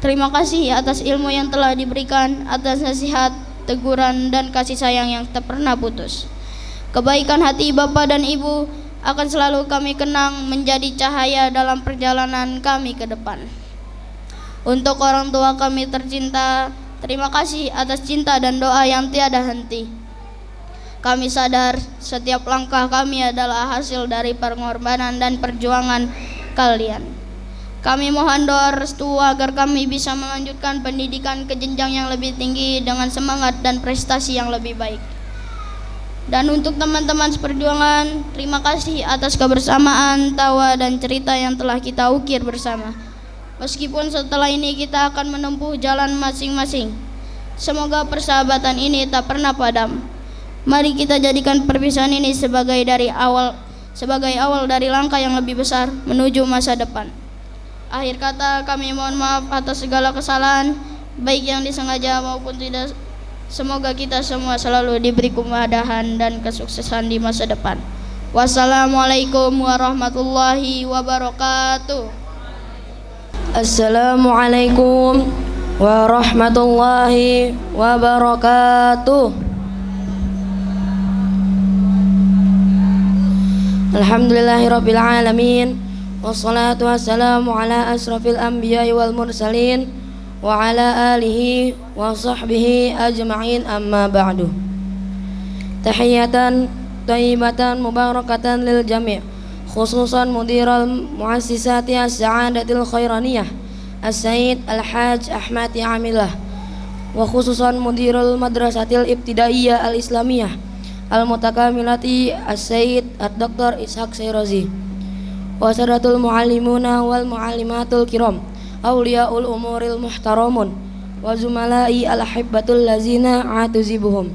[SPEAKER 6] Terima kasih atas ilmu yang telah diberikan, atas nasihat, teguran, dan kasih sayang yang tak pernah putus. Kebaikan hati Bapak dan Ibu akan selalu kami kenang menjadi cahaya dalam perjalanan kami ke depan. Untuk orang tua kami tercinta, terima kasih atas cinta dan doa yang tiada henti. Kami sadar setiap langkah kami adalah hasil dari pengorbanan dan perjuangan kalian. Kami mohon doa restu agar kami bisa melanjutkan pendidikan ke jenjang yang lebih tinggi dengan semangat dan prestasi yang lebih baik. Dan untuk teman-teman seperjuangan, terima kasih atas kebersamaan, tawa, dan cerita yang telah kita ukir bersama. Meskipun setelah ini kita akan menempuh jalan masing-masing, semoga persahabatan ini tak pernah padam. Mari kita jadikan perpisahan ini sebagai awal dari langkah yang lebih besar menuju masa depan. Akhir kata, kami mohon maaf atas segala kesalahan, baik yang disengaja maupun tidak. Semoga kita semua selalu diberi kemudahan dan kesuksesan di masa depan. Wassalamualaikum warahmatullahi wabarakatuh.
[SPEAKER 4] Assalamualaikum warahmatullahi wabarakatuh. Alhamdulillahirabbil alamin, wassalatu wassalamu ala asrafil anbiya'i wal mursalin wa ala alihi wa sahbihi ajma'in, amma ba'du. Tahiyatan thayyibatan mubarakatan lil jami', khususan mudiral muassisati as-sa'adatil khairaniyah as-sayyid al-hajj Ahmad Ya'amillah, wa khususan mudiral madrasatil ibtidaiyah al-islamiyah al-mutakamilati as-sayyid ad-doktor Ishaq Sayrozi, wa sadatul muallimuna wal muallimatul kiram, awliyaul umuril muhtaramun, wa zumalai al-ahibbatul lazina atuzibuhum.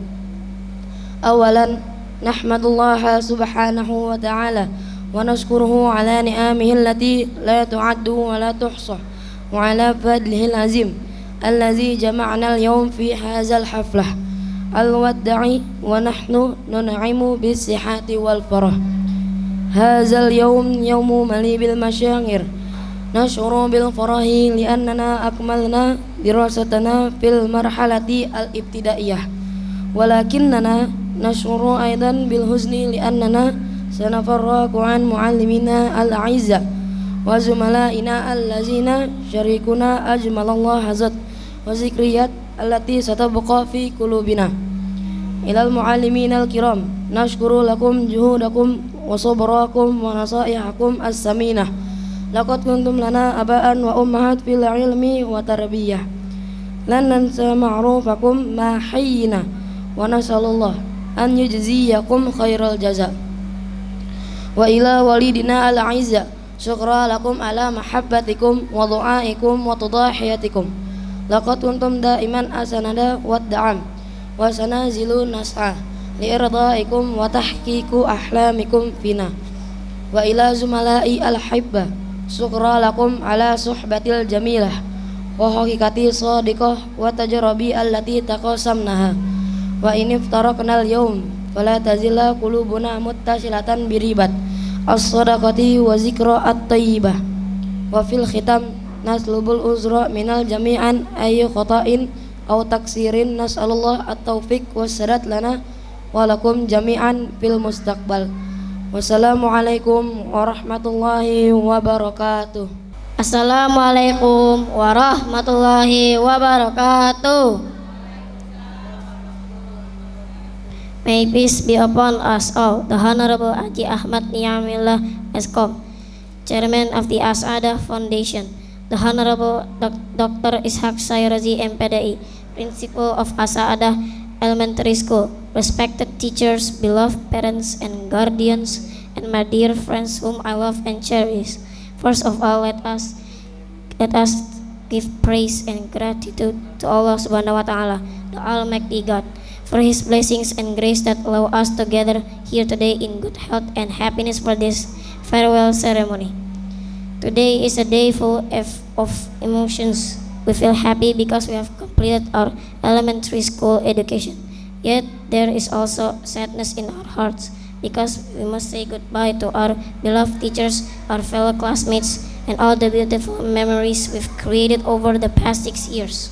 [SPEAKER 4] Awalan nahmadullaha subhanahu wa ta'ala wa nashkuruhu ala ni'amihi allati la tu'addu wa la tuhsah, wa ala fadlihil azim allazi jama'na al-yawm fi hazal haflah al-wadda'i, wa nahnu nun'imu bis-sihati wal farah. Hazal yawm yawmu mali bil masyangir, nashuru bil farahi li'annana akmalna dirasatana fil marhalati al-ibtidaiyah, walakinnana nashuru aidan bil huzni li'annana sanafarraqu an muallimina al-a'izza wa zumalaina allazina syarikuna ajmalallah hazat wa zikriyat allati satabqa fi qulubina. Ilal muallimina al-kiram, nashkuru lakum juhudakum wa sabrakum wa nasaihakum as-saminah. Laqad kuntum lana aba'an wa ummahat fil ilmi wa tarbiyah. Lan nansa ma'rufakum ma hayyina, wa nasallallahu an yujziyakum khairal jaza. Wa ila walidina al-'izza, syukra lakum ala mahabbatikum wa du'aikum wa tudahiyatikum. Laqad kuntum daiman asanada wa da'am, wa sanazilu nas'a li irdaikum wa tahqiqu ahlamikum fina. Wa ila zumalai al-hibba, syukra lakum ala suhbatil jamilah wa haqiqati sadiqah wa tajrabi allati taqasamnaha. Wa in iftaraqnal yawm fala tazilla qulubuna muttasilatan biribat as-sadaqati wa zikra at-tayyibah. Wa fil khitam naslubul uzra minal jami'an ayyu khata'in aw taksirin, nas'alullah at-taufiq was-sadad lana wa lakum jami'an fil mustaqbal. Wassalamualaikum warahmatullahi wabarakatuh.
[SPEAKER 3] Assalamualaikum warahmatullahi wabarakatuh. May peace be upon us all. The Honorable Haji Ahmad Niamillah Eskom, Chairman of the As'adah Foundation. The Honorable Dr. Ishaq Sayrazi MPDI, Principal of As'adah Elementary School. Respected teachers, beloved parents and guardians, and my dear friends whom I love and cherish. First of all, let us give praise and gratitude to Allah Subhanahu wa Ta'ala, the Almighty God, for His blessings and grace that allow us to gather here today in good health and happiness for this farewell ceremony. Today is a day full of emotions. We feel happy because we have completed our elementary school education. Yet there is also sadness in our hearts because we must say goodbye to our beloved teachers, our fellow classmates, and all the beautiful memories we've created over the past 6 years.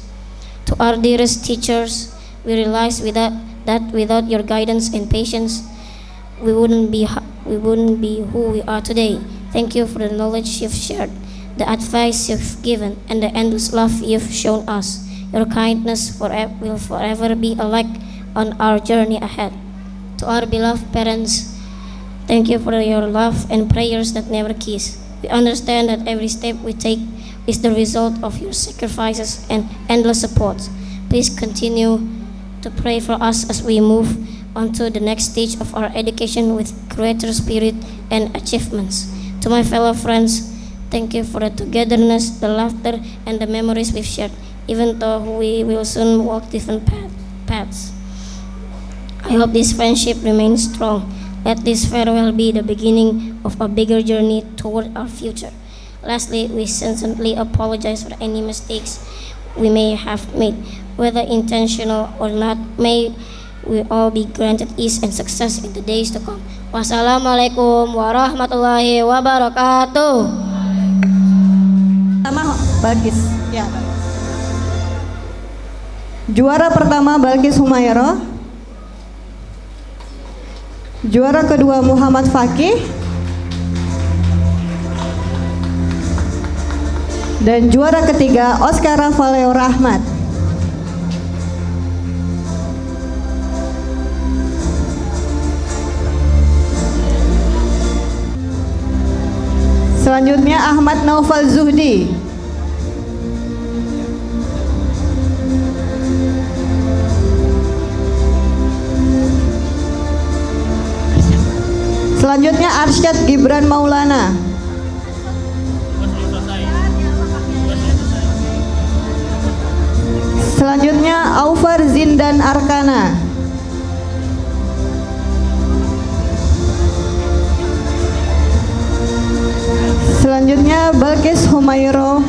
[SPEAKER 3] To our dearest teachers, we realize that without your guidance and patience, we wouldn't be who we are today. Thank you for the knowledge you've shared, the advice you've given, and the endless love you've shown us. Your kindness will forever be a light on our journey ahead. To our beloved parents, thank you for your love and prayers that never cease. We understand that every step we take is the result of your sacrifices and endless support. Please continue to pray for us as we move on to the next stage of our education with greater spirit and achievements. To my fellow friends, thank you for the togetherness, the laughter, and the memories we've shared, even though we will soon walk different paths. I hope this friendship remains strong. Let this farewell be the beginning of a bigger journey toward our future. Lastly, we sincerely apologize for any mistakes we may have made, whether intentional or not. May we all be granted ease and success in the days to come. Wassalamualaikum warahmatullahi wabarakatuh.
[SPEAKER 1] Pertama Balkis. Ya. Juara pertama Balkis Humairah. Juara kedua Muhammad Fakih. Dan juara ketiga Oscar Ravaleo Rahmat. Selanjutnya Ahmad Naufal Zuhdi. Selanjutnya Arsyad Gibran Maulana. Selanjutnya Aufar Zindan Arkana. Selanjutnya Balkis Humairah.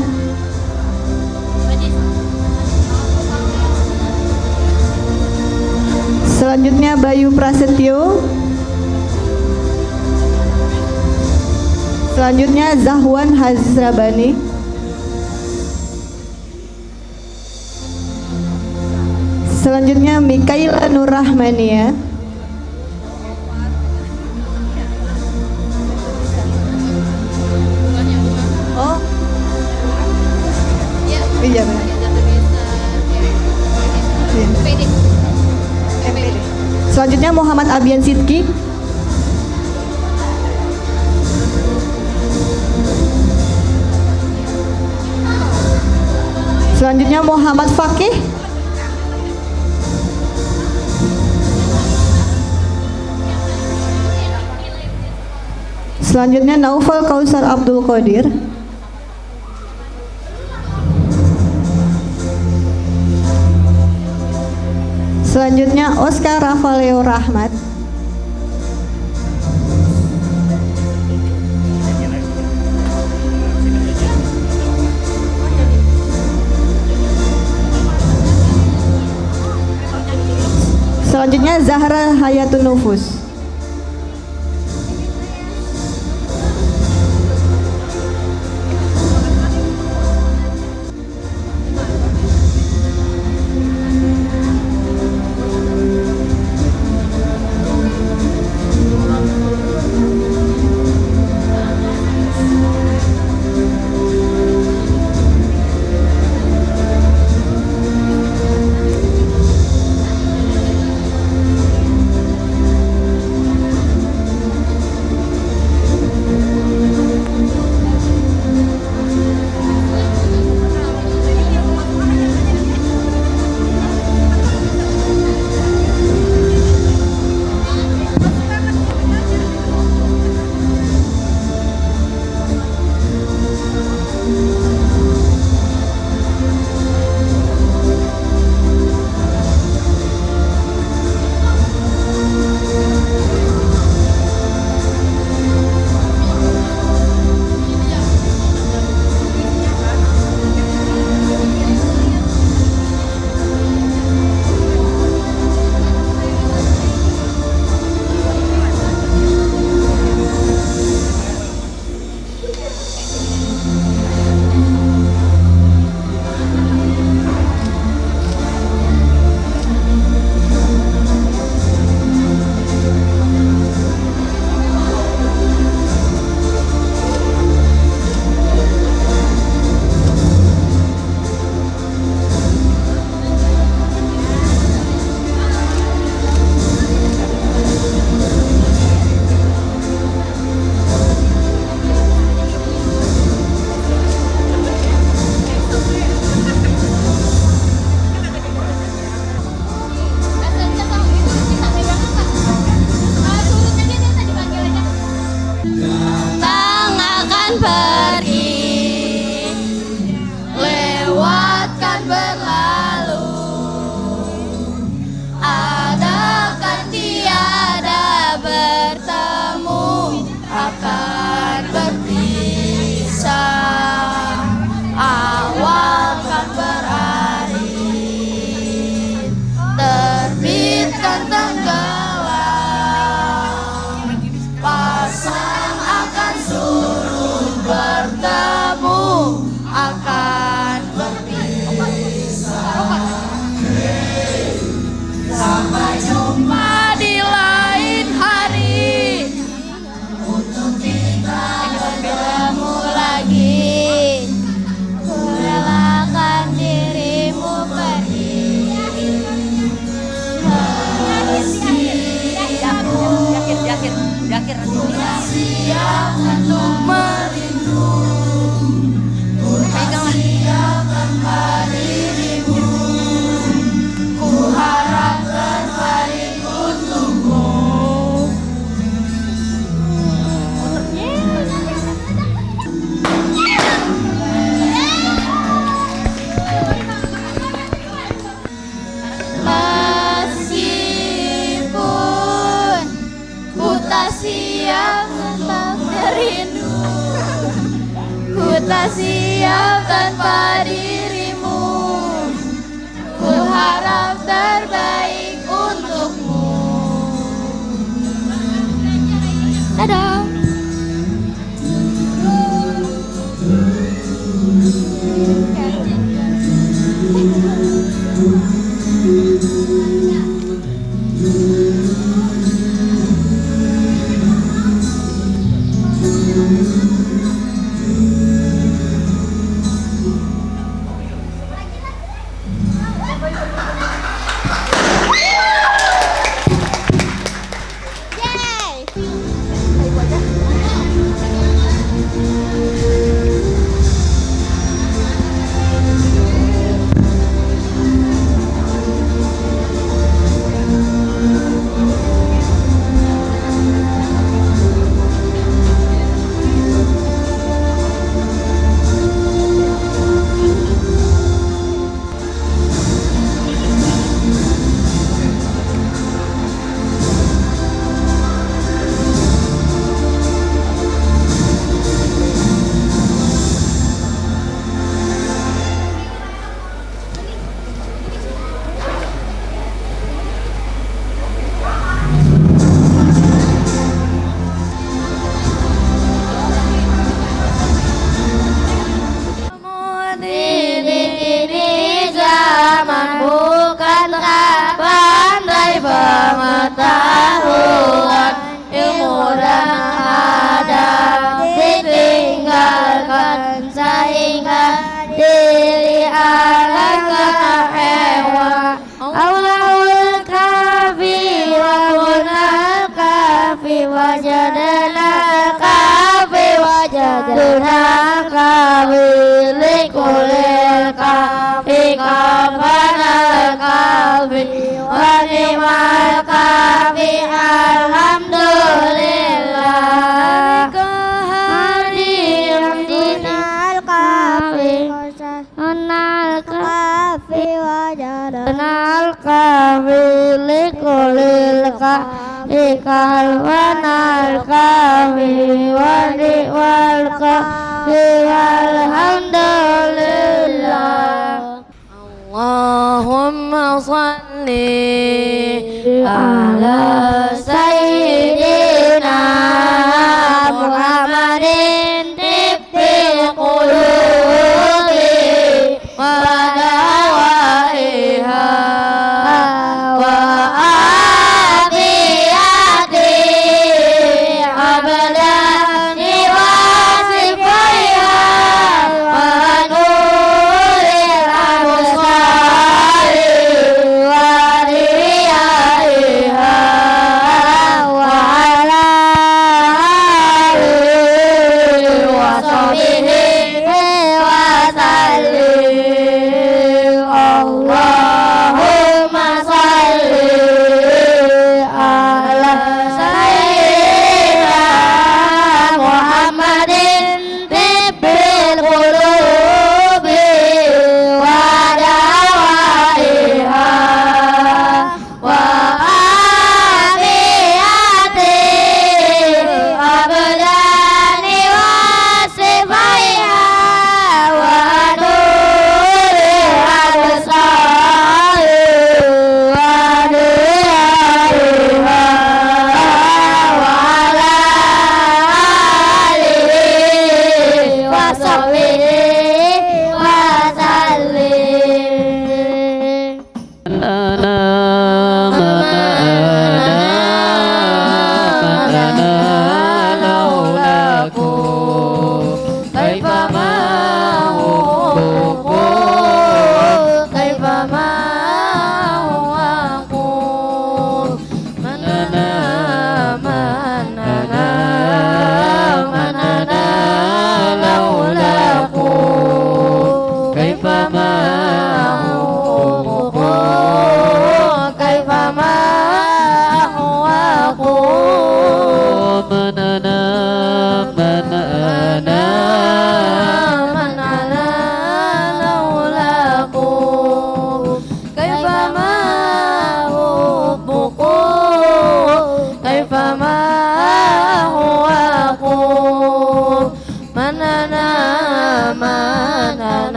[SPEAKER 1] Selanjutnya Bayu Prasetyo. Selanjutnya Zahwan Haziz Rabani. Selanjutnya Mikaila Nur Rahmania. Oh, iya benar. Selanjutnya Muhammad Abian Sidki. Selanjutnya Muhammad Fakih. Selanjutnya Naufal Kausar Abdul Qadir. Selanjutnya Oscar Ravaleo Rahmat. Selanjutnya Zahra Hayatun Nufus.
[SPEAKER 10] siap untuk melindungi. Ku tak siap tanpa dirimu. Ku harap terbaik untukmu. Meskipun ku tak siap untuk merindu, ku tak siap tanpa dirimu. Ku harap terbaik untukmu. Dadah. Ini zaman bukan pandai pengetahuan, ilmu dan adab ditinggalkan sehingga diri alangkah hewan. Allahul kafi wa hunal kafi wajadana kafi wajadana kafi likulil kafi kafanal kafi wa ni'mal kafi alhamdulillah. Kehadiran dinal kafi hunal kafi wajadana kafi likulil kafi kalwanal kafi wa ni'mal kafi alhamdulillah. Allahumma salli ala sayyidina Muhammadin tibbil qulubi wa dawaiha wa afiyati abadani wa sifaiha wa nuril absari wa riyaiha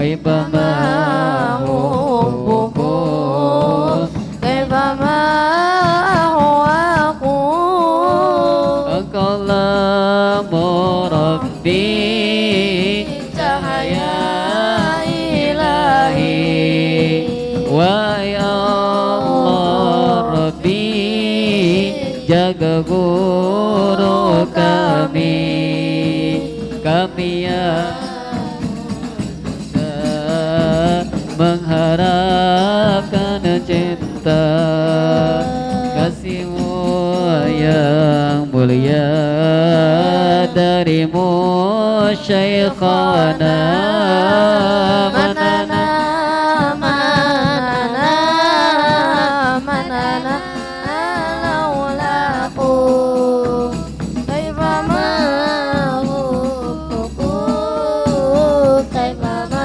[SPEAKER 12] kaifama hubbukum kaifama ahwakum kalamu rabbi cahaya ilahi wa ya Allah Rabbi jaga guru kami yang mengharapkan cinta kasihmu yang mulia darimu Syekhana manana manana manana laulaku kaifama hubbuku kaifama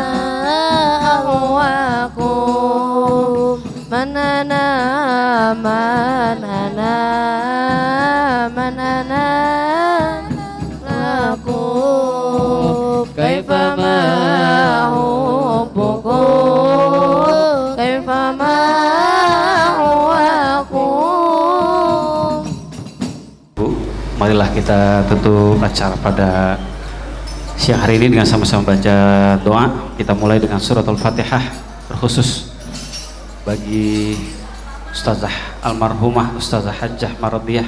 [SPEAKER 12] ahwaku manana manana manana laku kaifama hubbuku kaifama ahwaku.
[SPEAKER 13] Bu, marilah kita tutup acara pada siang hari ini dengan sama-sama baca doa. Kita mulai dengan surat Al-Fatihah, terkhusus bagi Ustazah almarhumah Ustazah Hajjah Maradiyah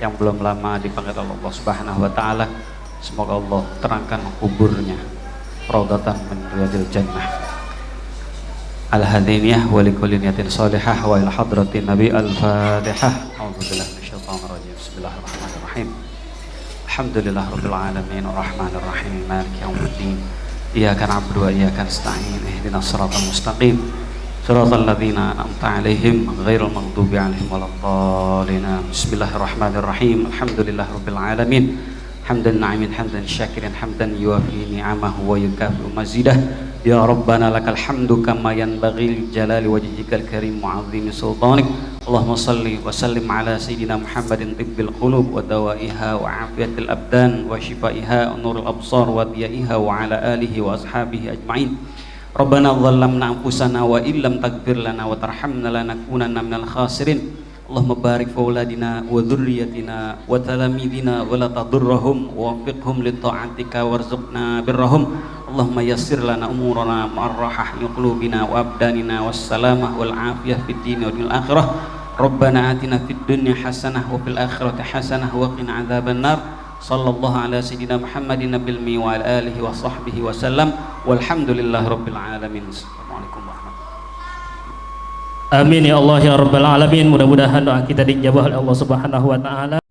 [SPEAKER 13] yang belum lama dipanggil Allah Subhanahu wa taala. Semoga Allah terangkan kuburnya raudhatan min riyadil jannah. Al-hadiniyah wa likulli niyatin salihah wa ila hadratin nabi al-fatihah. A'udzubillahi minasyaitonir rajim. Bismillahirrahmanirrahim. Alhamdulillah rabbil alamin arrahmanir rahim maliki yaumiddin. Iyyaka na'budu wa iyyaka nasta'in. Ihdinas siratal mustaqim. Siratal ladzina an'amta 'alaihim ghairil maghdubi 'alaihim waladdallin. Bismillahirrahmanirrahim. Alhamdulillah rabbil alamin. Hamdan na'imin hamdan syakirin hamdan yuwafi ni'amahu wa yukafi'u mazidah. Ya Rabbana lakal hamdu kama yanbaghi jalali wajhikal karim wa 'azimi sultanik. Allahumma salli wa sallim ala sayyidina Muhammadin tibbil qulub wa dawaiha wa afiyatil abdan wa shifaiha wa nurul absar wa diyaiha wa ala alihi wa ashabihi ajma'in. Rabbana dhallamna anfusana wa illam taghfir lana wa tarhamna lanakunanna minal khasirin. Allahumma barik fi auladina wa dhurriyyatina wa talamidina wa la tadurrahum wa waffiqhum li ta'atika warzuqna birrahum. Allahumma yassir lana umurana ma'arrahah li qulubina wa abdanina wassalamah wal afiyah fid din wa fil akhirah. Rabbana atina fid dunya hasanah wa fil akhirati hasanah wa qina adzaban nar. Sallallahu ala sayyidina Muhammadin nabil mi wa ala alihi wa sahbihi wa sallam. Walhamdulillahi rabbil alamin. Assalamualaikum warahmatullahi wabarakatuh.
[SPEAKER 5] Amin ya Allah ya rabbal alamin. Mudah-mudahan doa kita dijabah oleh Allah Subhanahu wa taala.